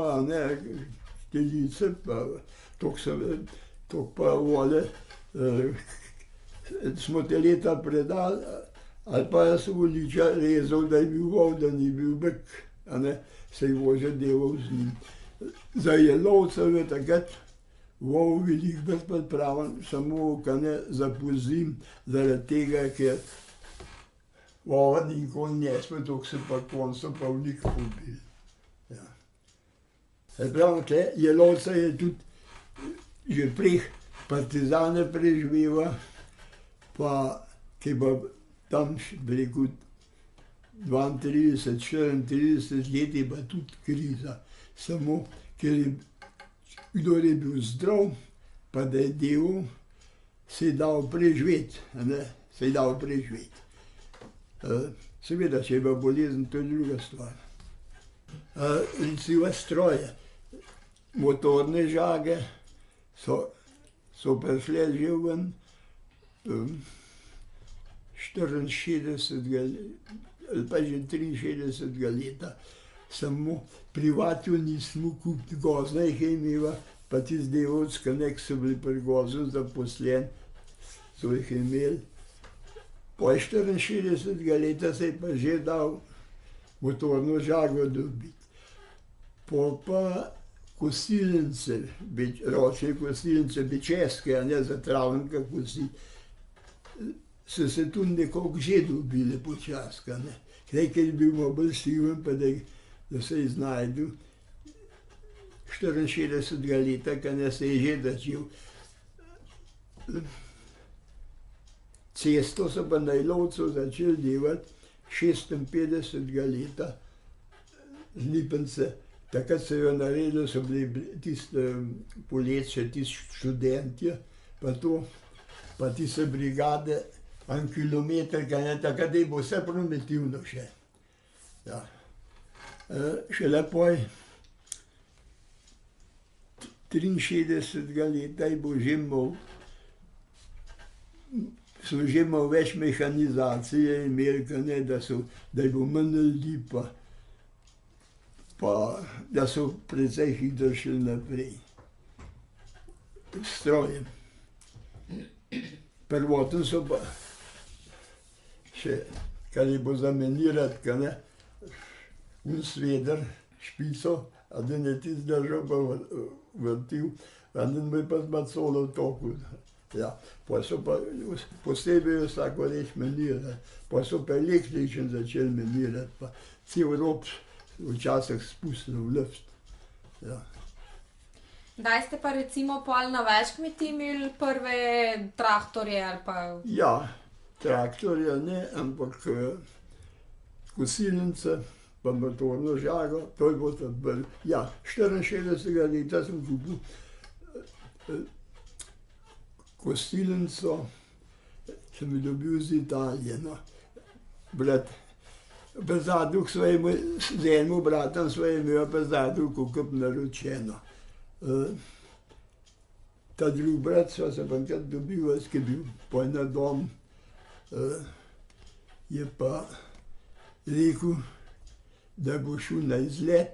telice, pa toliko pa vode, smo teleta predali, ali pa jaz voliča rezal, da je bil vol, da ni bil bek, se je vože delal z njim. Za jelovcev je takrat vol veliko bolj pripraven, samo za pozim, zaradi tega, ker vova nikoli ne sme, tako se pa konco pa veliko pobili. Ja. Pravim, tle jelovca je tudi že prek partizane preživela, pa ki je pa tam, bi rekel, 32, 34 let je pa tudi kriza. Samo, ker je kdor je bil zdrav, pa da je delal, se je dal preživeti, se je dal preživeti. Seveda, če je bila bolezen, to je druga stvar. Recimo stroje, motorne žage so prišle že ven 64. ali pa že 63. leta. Samo privatno nismo kupili, gozna jih je imela, pa tisti delavci, ki so bili pri gozdu zaposleni, so jih imeli. Po 64. leta se je pa že dal motorno žago dobiti. Po pa kosilnice, ročne kosilnice, bičeske, za travnika kositi, so se tudi nekoliko že dobile počasi, ker je bil malo bolj siven, pa da se je znajdel. 64. leta, se je že začel. Cesto so pa na Ilovcu začeli delati 56. leta z Lipence. Takrat se jo naredilo, so bili tiste poletje, tisti študentje, pa to. pa tiste brigade, en kilometer, takrat je bilo vse primitivno še. Ja. Šele pol 63 leta je bil že imel, so že imel več mehanizacije imeli, da je bilo manj ljudi, pa da so precej hitro šli naprej. Strojem. Prvoten so pa še, kar je bilo zamenirati, un sveder, špico, a da ne ti zdržal pa vrtil, a da me pa zmacolo toku. Ja, pa so pa posebej vsako reč menirati, pa so pa električen začeli menirati, pa cel rob včasih spustili v luft. Ja. Kdaj ste pa recimo pol na več kmetij imeli prve traktorje ali pa? Ja, traktorje ne, ampak kosilnice, pa motorno žago, to je bilo tako. Ja, 64 leta sem kupil kosilnico, sem jo dobil iz Italije, no. Brat, pa zadrug z enim bratom sva imela pa zadrug kup naročeno. Ta drug brat sva se pa enkrat dobila, ki je bil pol na dom, je pa rekel, da bo šel na izlet,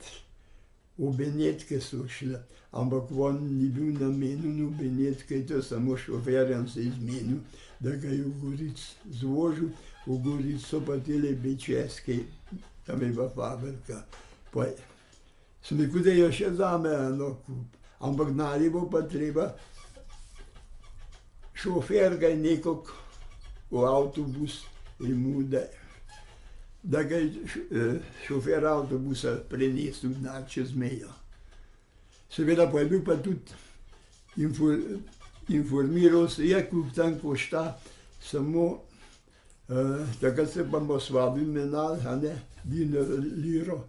v Benetke so šle, ampak on ni bil namenjen v Benetke, to samo šoferjem se izmenil, da ga je v Goric zvožil, v Goric so pa tele Bečeske, tam je pa fabrika. Sem rekel, da je še zame eno kup, ampak znali bo pa treba, šofer ga je nekako v avtobus imel, da ga je šofer avtobusa prenesel čez mejo. Seveda pa je bil pa tudi, informiral se je, koliko tam košta, samo takrat se pa bomo s vami menali, dinar, liro,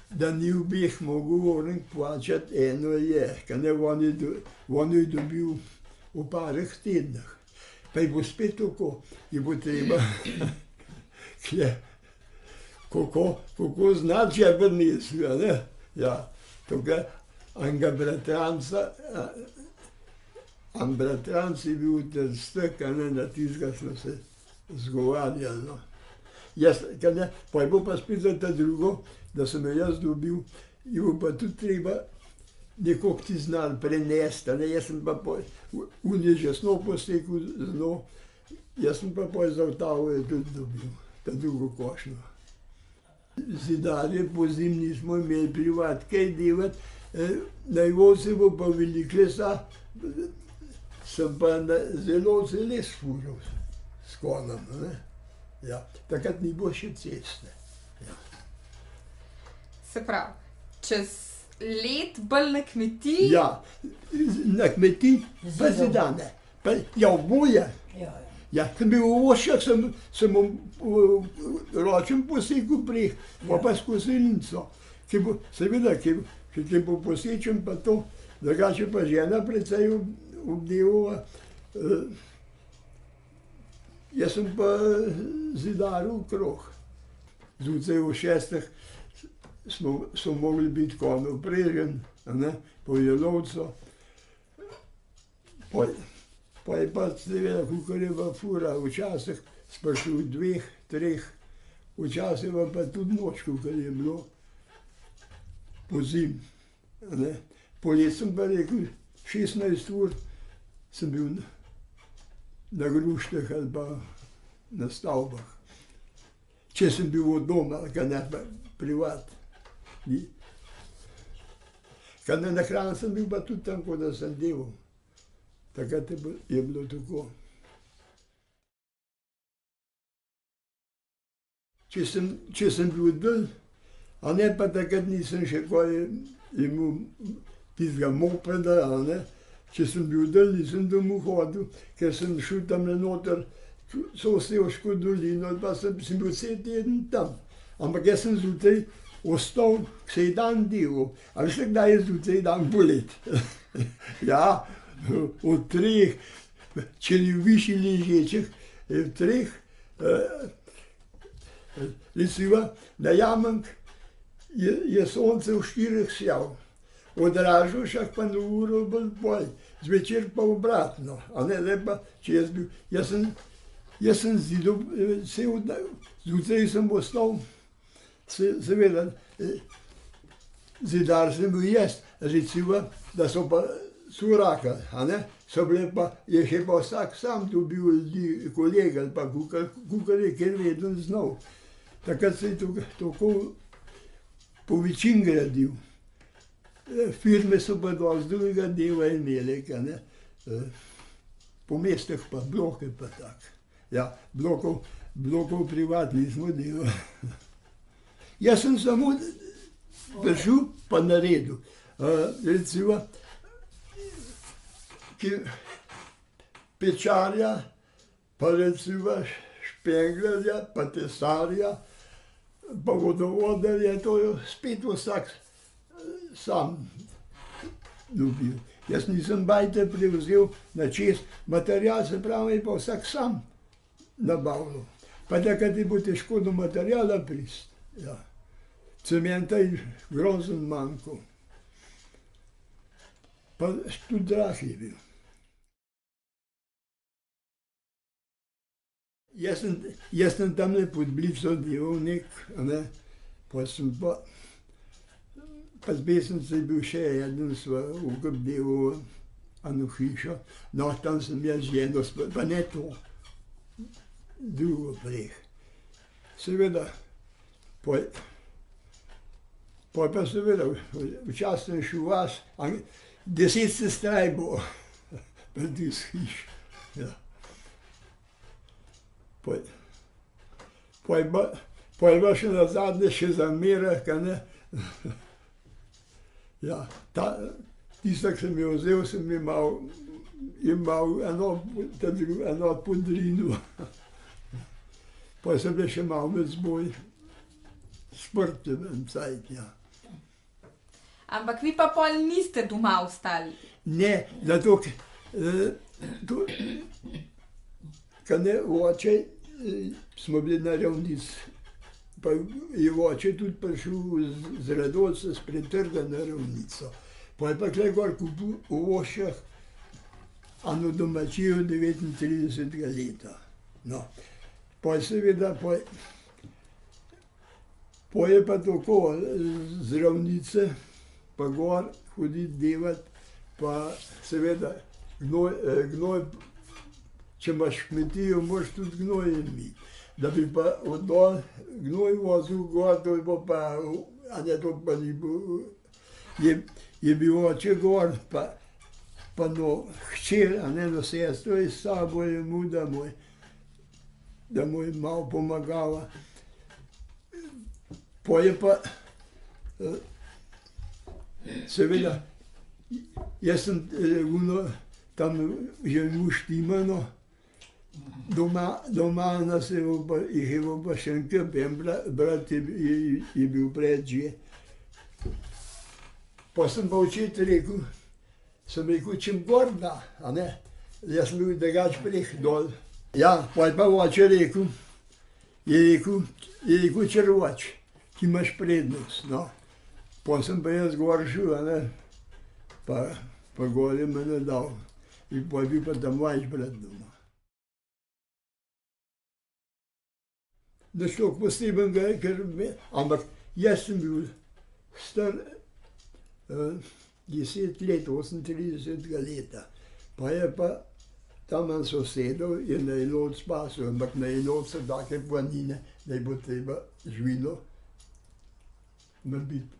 da ni obeh mogel orang plačati, eno je, on je dobil v parih tednih. Pa je bo spet tako, je bo treba, kako znati, če bi nesel, ne? Ja, tukaj enega bratranca, en bratranc je bil v Trsteh, na tistega smo se zgovarjali, no. Pa je bo pa spet za ta drugo, da sem jo jaz dobil, je bo pa tudi treba nekoliko ti znal prenesti, jaz sem pa on je že snov posekal znov, jaz sem pa zavtavo tudi dobil, ta drugo košnjo. Zidarje pozimi nismo imeli privat kaj delati, najbolj se bo pa veliko lesa, sem pa zelo les fural s konjem, ne. Ja, takrat ni bilo še ceste. Ja. Se pravi, čez let bolj na kmetiji? Ja, na kmetiji pa zidane. Ja, oboje. Ja, sem bil v Ošah, sem ročen posekal preh, pa s kosilnico. Seveda, ki bo posečen pa to, drugače pa žena precej obdelala. Jaz sem pa zidaril krog. Zjutraj v 6 so mogli biti konj vprežen, po jelovcu. Pa je pa seveda, kakor je pa fura, včasih smo šli v 2, 3, včasih pa tudi noč, kakor je bilo pozimi. Poleti sem pa rekel, 16 ur sem bil na gruštah ali pa na stavbah. Če sem bil od doma, kaj ne pa privat. Kaj ne, na hrani sem bil pa tudi tam, ko da sem delal. Takrat je bilo tako. Če sem bil dol, a ne pa takrat nisem še kaj imel tistega mopeda, a ne. Če sem bil dol, nisem domov hodil, ker sem šel tam noter, so Sevško dolino, pa sem bil cel teden tam. Ampak jaz sem zjutraj ostal, se je dan delal. A veste, kdaj je zjutraj dan polet? Ja, od treh, če je v višji ležečih, v treh, recimo na Jamenk je sonce v 4 sjal, od Ražušah pa na uro bolj, zvečer pa obratno, a ne, zdaj pa, če jaz sem zidal, zjutraj sem ostal, seveda, zidar sem bil jaz, recimo, da so pa suraka, a ne, so bile pa, je še pa vsak sam dobil ljudi, kolega ali pa kukar je kjer vedno znal. Takrat se je tako po večini gradil. Firme so pa dosti drugega dela imele, a ne, po mestih pa bloke pa tak. Ja, blokov privat nismo delali. Jaz sem samo prišel pa naredil. Recimo, pečarja, pa recimo špenglerja, pa tesarja, pa vodovodarja, to je spet vsak sam dobil. Jaz nisem bajte prevzel na čez, material se pravi, pa vsak sam nabavljal. Pa takrat je bilo težko do materiala priti. Ja. Cementa je grozen manjko. Pa tudi drag je bil. Jaz sem tamle pod Blico delal pa sem pa z Besnico je bil še eden, sva delal eno hišo, no, tam sem jaz ženo, pa ne to, drugo preh. Seveda, pa seveda, včasih sem šel v vas, 10 sestraj bo pred iz hiš. Ja. Pa je pa še nazadnje še zamera, ka ne. Ja, tista, ki sem jo vzel, sem imel eno podrino. Pa sem bil še malo med zboj sprti en cajt, ja. Ampak vi pa pol niste doma ostali? Ne, zato, ka ne, oče, smo bili na ravnici. Pa je oče tudi prišel z Radovca, s Pretrga na ravnico. Pa je pa tukaj gor kupil v Ošah eno domačijo 39. leta. No, pa je seveda, pa je pa tako z ravnice, pa gor hoditi delat, pa seveda gnoj, če imaš kmetijo, moraš tudi gnoj imeti. Da bi pa od dol gnoj vozil gor, to je pa, a ne, to pa ni bilo, je bil oče gor, pa no hčer, a ne, no sestro je s sabo je mu, da mu je malo pomagala. Pa je pa, seveda, jaz sem tam že imel štimano, doma nas jih je bilo pa še en kup, en brat je bil pred že. Pa sem pa očet rekel, čim gor da, a ne, jaz sem bil drugač preh dol. Ja, pa je pa oče rekel, je rekel Červoč, ti imaš prednost, no. Pa sem pa jaz gor šel, a ne, pa gor je mene dal. In pa je bil pa tam vaš brat doma. Nič toliko posebnega, ampak jaz sem bil star 10 let, 38 leta. Pa je pa tam en sosedov je na Ilot spasil, ampak na Ilot so take planine, da je bo treba živino nabiti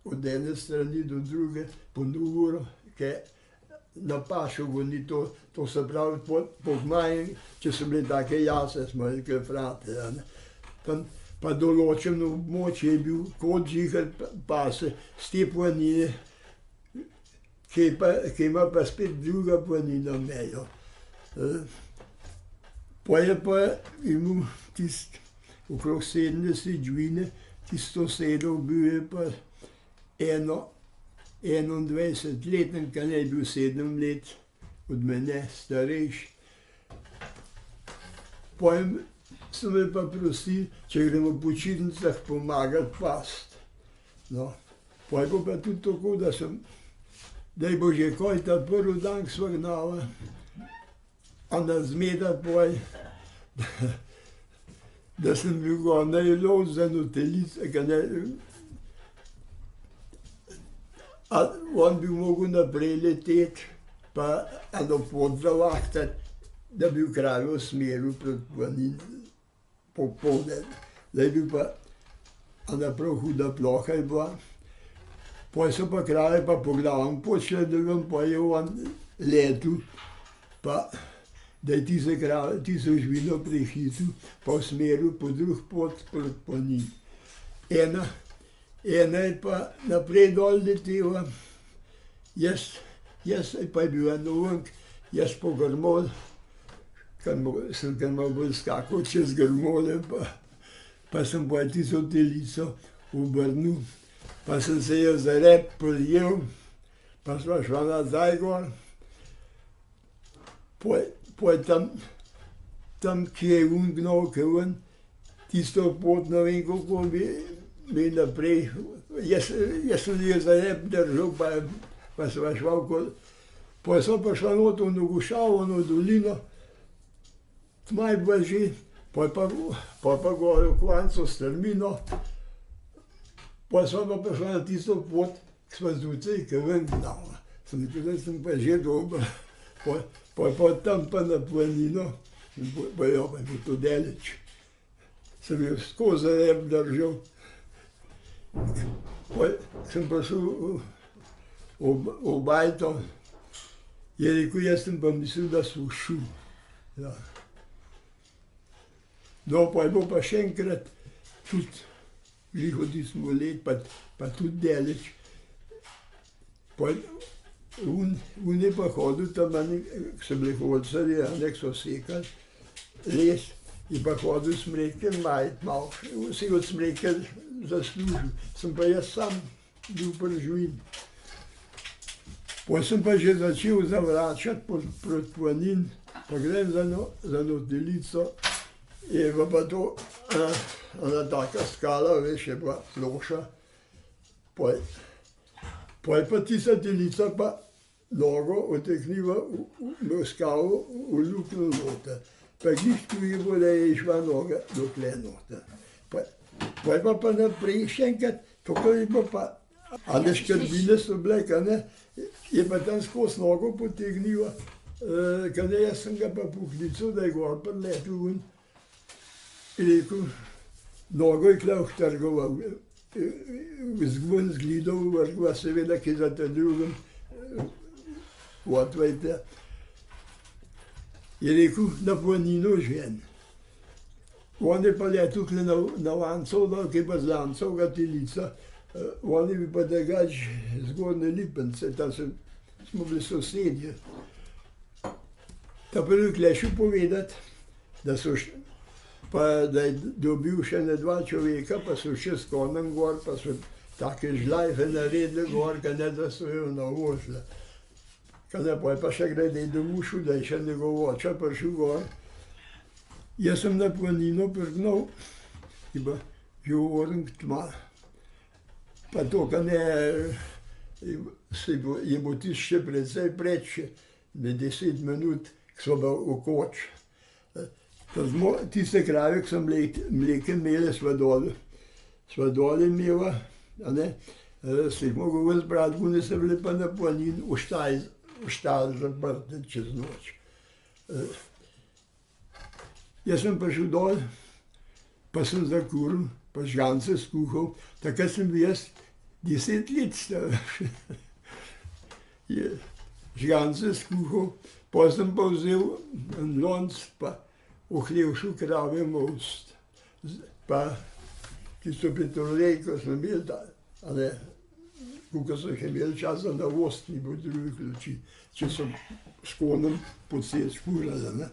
od ene strani do druge, po uro, ker na pašo goni to se pravi po zmaji, če so bile take jase, smo rekli frate, a ne. Tam pa določeno območje je bil kot žihar pase, s te planine, ki ima pa spet druga planina mejo. Pa je pa imel tisti okrog 70 živine, tisto sosedov bil je pa eno 21 let, in kan je bil 7 let od mene starejši. Potem so me pa prosili, če gremo v počitnicah pomagati past. No, potem bo pa tudi tako, da sem, daj Bože, kaj ta prvi dan, ko sva gnala, a na zmeda potem, da sem bil gor najlov za eno telico, a on bi mogel naprej leteti, pa eno pot zalahtati, da bi v kraju usmeril proti planini popoldne. Zdaj bi pa ena prav huda ploha je bila. Potem so pa krave pa po glavam počele, da vem, pa je on letel, pa da je tiste krave, tisto živino prehitil, pa usmeril po drug pot proti planini. Ena je pa naprej dol letela, jaz pa je bil en ovenk, jaz po grmol, sem kar malo bolj skakal čez grmole, pa sem pa tisto telico obrnil, pa sem se jo za rep prijel, pa sva šla nazaj gor. Potem tam, ki je gnal, ki je ven, tisto pot, ne vem, kako bi naprej. Jaz sem jo za rep držal, pa sva šla okoli. Potem sva pa šla not v Nogušavo, v dolino, tma je bila že, potem pa gor v klancu strmino, potem sva pa prišla na tisto pot, ki sva zjutraj, ki je ven gnala. Sem rekel, da sem pa že dober. Potem pa tam pa na planino, pa je bil to daleč. Sem jo skozi rep držal. Potem sem prišel v bajto, je rekel, jaz sem pa mislil, da so ušel. Ja. No, pa je bilo pa še enkrat tudi, glih smo let, pa tudi daleč. On je pa hodil tam, ko so bili holcarji, nek so sekali les, je pa hodil smrekelj majt malo, si od smrekelj zaslužil. Sem pa jaz sam bil pri živini. Potem sem pa že začel zavračati proti planini, pa grem za eno telico, je pa to ena taka skala, veš, je bila ploša. Potem je pa tista telica pa nogo oteknila v skalo, v luknjo noter. Pa glih tu je bilo, da je išla noga dokle noter. Potem pa naprej še enkrat, tako je bilo pa, a ne škrbine so bile, je pa tam skozi nogo potegnila, jaz sem ga pa poklical, da je gor priletel ven. In rekel, nogo je tla vtrgoval, ven z glidov vrgla, seveda, ki za ta drugem otvajte. Je rekel, na planino žen. On je pa letel na Lancov, ki je pa z Lancovga telica, oni bi pa drugač Zgornje Lipence, tam smo bili sosedje. Ta prvi klešil povedati, da je dobil še ne 2 človeka, pa so še s konjem gor, pa so take žlajfe naredili gor, da so jo navozili. Pa je pa še glede domov šel, da je še njegov oče prišel gor. Jaz sem na planino prignal, je pa že orenk tma. Pa to, je bo tisto še precej preč, 10 minut, ko so pa v koč. Tiste krave, ki so mleke imele, sva dole imela, se jih mogel ven zbrati, one so bile pa na planini, v štali zaprte čez noč. Jaz sem prišel dol, pa sem zakuril, pa žgance skuhal, takrat sem bil jaz 10 let star. Žgance skuhal, pa sem pa vzel en lonc, pa ohlevšel krave most. Pa tisto petrolejko sem imel, koliko so jih imeli časa na vost, ni bilo drugih luči, če so s konjem po cest furali.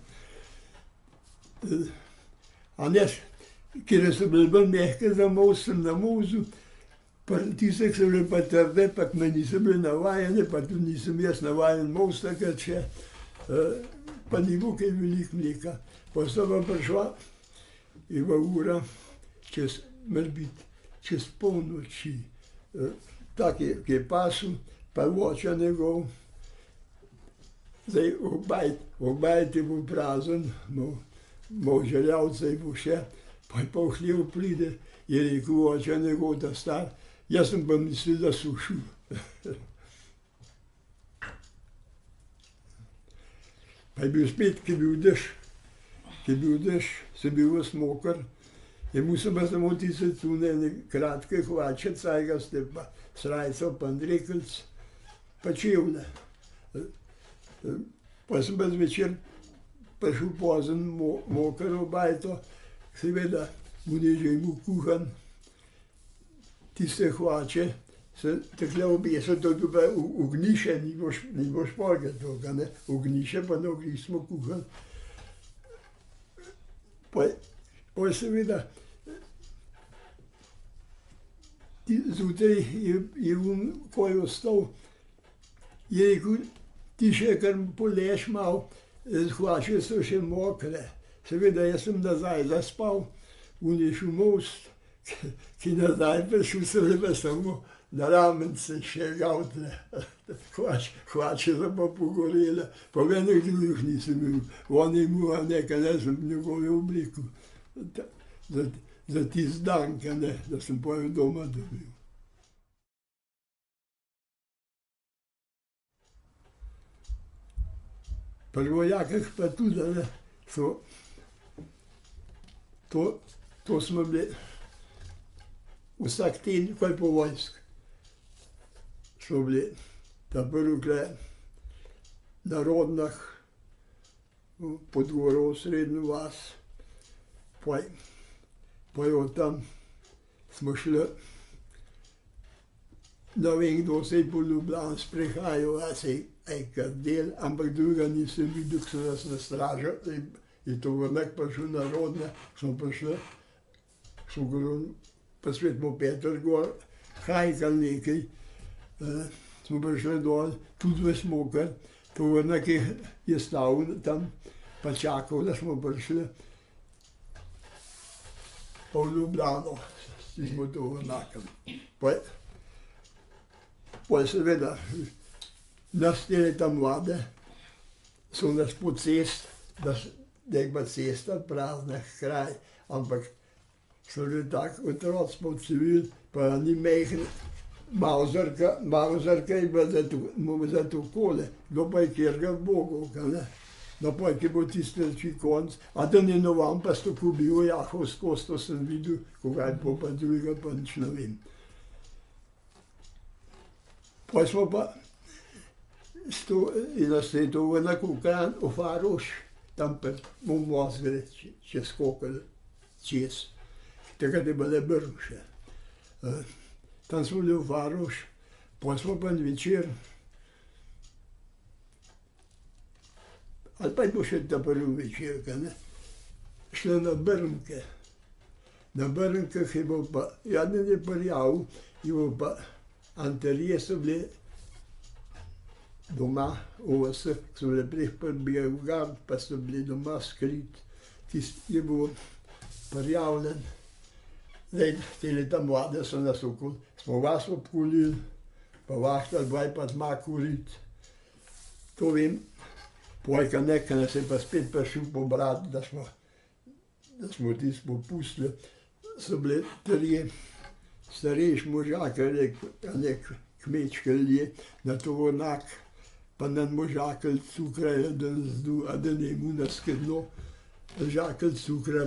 Kjer so bili bolj mehke za most, sem namozil, Tiste, ki so bile pa trde, pa ki me niso bili navajeni, pa tudi nisem jaz navajen most takrat še, pa ni bilo kaj veliko mleka. Pa sta pa prišla eva ura, čez polnoči, tak ki je pasel, pa voča njegov. Zdaj obajt je bil prazen, moj željavce je bil še, pa je pa v hlev pride, je rekel voča njegov, da star. Jaz sem pa mislil, da sušil. Pa je bil spet, ki je bil dež, sem bil vas mokr. Imel sem pa samo tiste tune, kratke hlače, cajgaste, pa srajco, pa andrekelc, pa čevlje. Pa sem pa zvečer prišel pozen, mokr v bajto, seveda, bude že imel kuhan. Tiste hlače se takle obesil, to je pa v gniše, ni bo šporge toga, ne, v gniše pa na ogriž smo kuhali. Pa seveda, zjutraj je ko je ostal, je rekel, ti še kar poleš malo, hlače so še mokre. Seveda, jaz sem nazaj zaspal, on je šel most, ki nazaj prišel, sem le pa samo na ramence še gavtle. Hlače so pa pogorele, pa venek drugih nisem imel. On je imel nekaj, ne sem njegove obliku. Za tist dan, da sem pa jo doma dobil. Pri vojakih pa tudi, ne, to smo bili vsak teden, ko je po vojsk. Smo bili ta prvi na Rodnah, pod goro v srednjo vas, pa je od tam smo šli, ne vem, kdo se je po Ljubljani sprehajal, a se je kar del, ampak druga nisem videl, ko so nas nastražili, je tovornjak prišel na Rodne, smo prišli, smo govorili, pa svet smo Peter gor, hajkali nekaj, smo prišli dol, tudi ves mokr, tovornjak je stal tam, pa čakal, da smo prišli. Pa v Ljubljano smo tovornjakom. Pa seveda, nas tele tam mlade, so nas po cest, da je bila cesta prazna, kraj, ampak so bili tak otroci smo v civil, pa ni mehen, Mauserka je bila za to kole, kdo pa je kjerga bogovka, ne. No pa je bil tisti reči konc, a da ni novan pa sto kubil jahov skozi, to sem videl, koga je pa drugega, pa nič ne vem. Pa smo pa, in nas je to enako v Faroš, tam pa bomo most gre, če skokali čez. Takrat je bila Brv še. Tam smo bili v Faroš, pa smo pa večer, ali pa je bil še ta prvi večer, ne, šli na Brnke. Na Brnkah je bil pa, jaden je prijavil, je bil pa Anterije so bili doma, ovase, so bili prej pribijali v gard, pa so bili doma skrit. Tisti je bil prijavljen. Zdaj, tele tam mlade so nas okoli, smo vas obkolili, pa vaštali, baj pa dma kurit. To vem, pojka nekaj nas je pa spet prišel pobrat, da smo tisti popustili. So bili trije starejši možaki, nek kmečki ljudje, na tovornjak, pa nam možakali cukra, a da ne imu nas kedno, žakali cukra,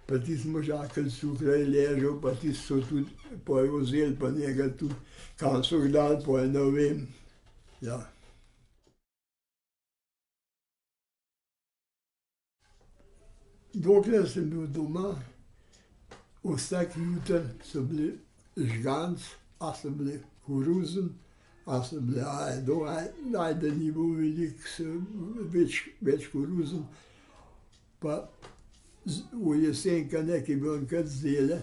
pa tisti možakali cukra je ležal, pa tisti so tudi, pa je vzeli, pa njega tudi, kam so jih dali, pa je ne vem, ja. Dokler sem bil doma, vsak jutr so bili žganc, a so bili koruzen, a so bili ajdo, ajde ni bilo veliko, več koruzen. Pa v jesenka nekaj bilo enkrat zele,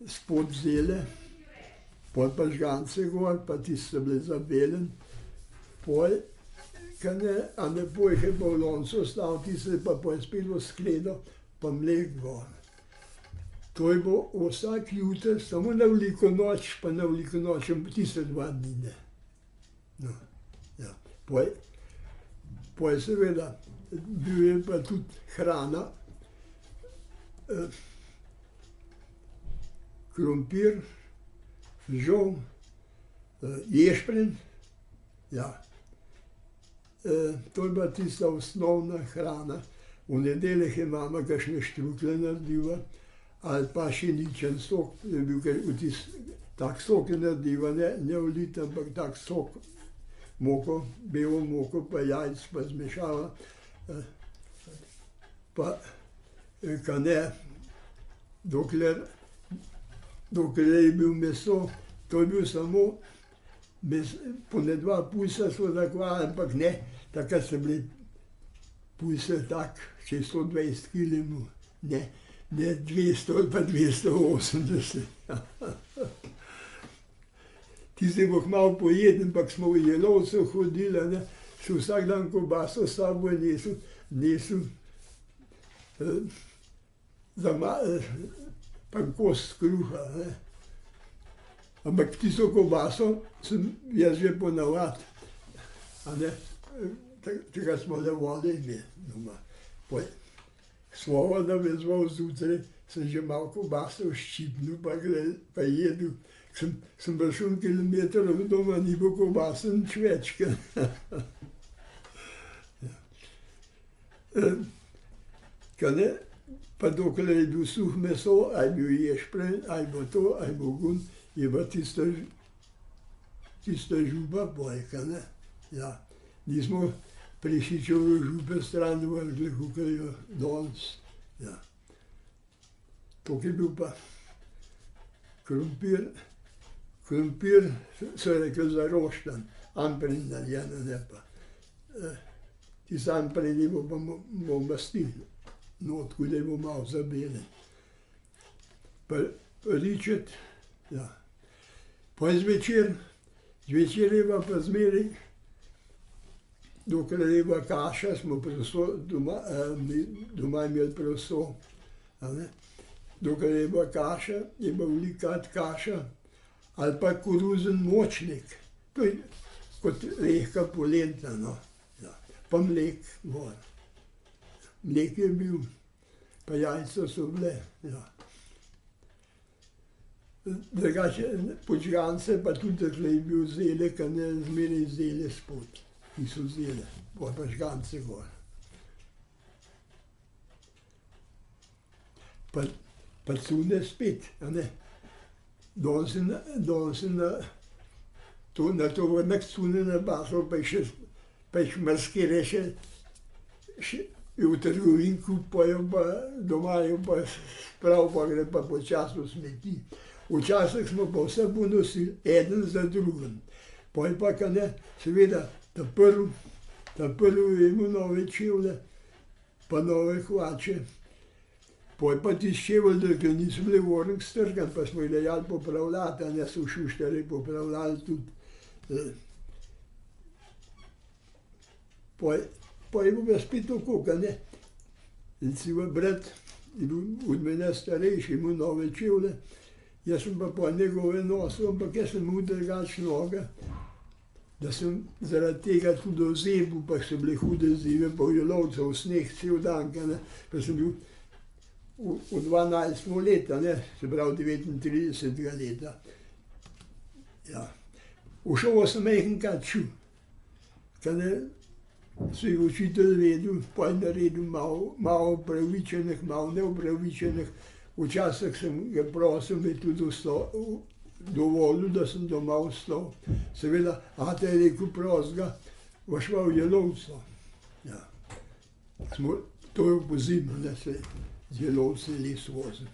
spod zele, pol pa žgance gor, pa tiste so bile zabelen. Pol, a ne pojh je pa v loncu ostal, tiste pa pol spet v skledo, pa mlek gor. To je bo vsak jutr, samo na veliko noč, pa na veliko noč, tiste 2 dni ne. No, ja. Pol seveda, bil je pa tudi hrana, krompir, fižol, ješprenj, ja. To je bila tista osnovna hrana. V nedeljah je mama kakšne štrukle naredila, ali pa pšeničen sok, je bil tak sok je naredila, ne vlit, ampak tak sok, moko, belo moko, pa jajc, pa zmešala. Pa, ka ne, dokler je bil meso, to je bil samo, pone 2 pulsa so tako, ampak ne, takrat so bili pulse tak, če 120 kg, ne 200 ali pa 280. Tisti bo kmalu pojedel, ampak smo v Jelovcu hodili, ne, še vsak dan kobaso s sabo nesel, pa kos kruha, ne. Ampak tisto kobaso sem jaz že ponavad, a ne, takrat smo le vode imeli doma. Pol svojo, da me zval zjutraj, sem že malo kobaso ščipnil, pa jedel. Sem prišel kilometer od doma, ni bilo kobase, nič več. Pa dokler je bil suh meso, a je bil ješprenj, a je bilo to, a je bil gun, je bila tista župa pojka, ne. Ja, nismo Prešičevo župe stran vrgli, kakor jo danes, ja. Toliko je bil pa krompir, so rekli za rošten, amprin narejeno, ne pa. Tisti amprin bo pa mastili not, tako da je bo malo zabelen. Pa ričet, ja. Pol zvečer je pa zmeraj, dokler je bila kaša, smo doma imeli proso, a ne. Dokler je bila kaša, je bila velikokrat kaša, ali pa koruzen močnik, to je kot lahka polenta, no, ja. Pa mlek gor. Mlek je bil, pa jajca so bile, ja. Drugače, podžgance pa tudi takle je bil zelek, a ne, zmeraj zele spod, ki so zele, pol pa žgance gor. Pa cune spet, a ne. Danes je na tovornjak cune nabasal, pa jih marsikere še v trgovini kupajo, pa doma jo pa sprav, pa gre pa počasi v smeti. Včasih smo pa vse ponosili, eden za drugim. Pol pa, ka ne, seveda, ta prvi je imel nove čevlje, pa nove hlače. Pol pa tisti čevelj, ker niso bili vrhnjak strgan, pa smo jih dajali popravljati, a ne, so šuštarji popravljali tudi. Pol je bil pa spet tako, ka ne. Recimo brat je bil od mene starejši, imel nove čevlje, jaz sem pa pol njegove nosil, ampak jaz sem imel drugače noge, da sem zaradi tega tudi ozebil, pa so bile hude zime, pa v Jelovcu v sneg cel dan, ka ne, pa sem bil v 12. leta, ne, se pravi 39. leta. Ja. V šolo sem majhenkrat šel, ka ne, so jih učitelj vedel, pol naredil malo upravičenih, malo neupravičenih. Včasih sem ga prosil, mi je tudi dovolil, da sem doma ostal. Seveda, ata je rekel prostega, boš šla v Jelovco. Ja. To je pozimi, da se z Jelovce les vozil.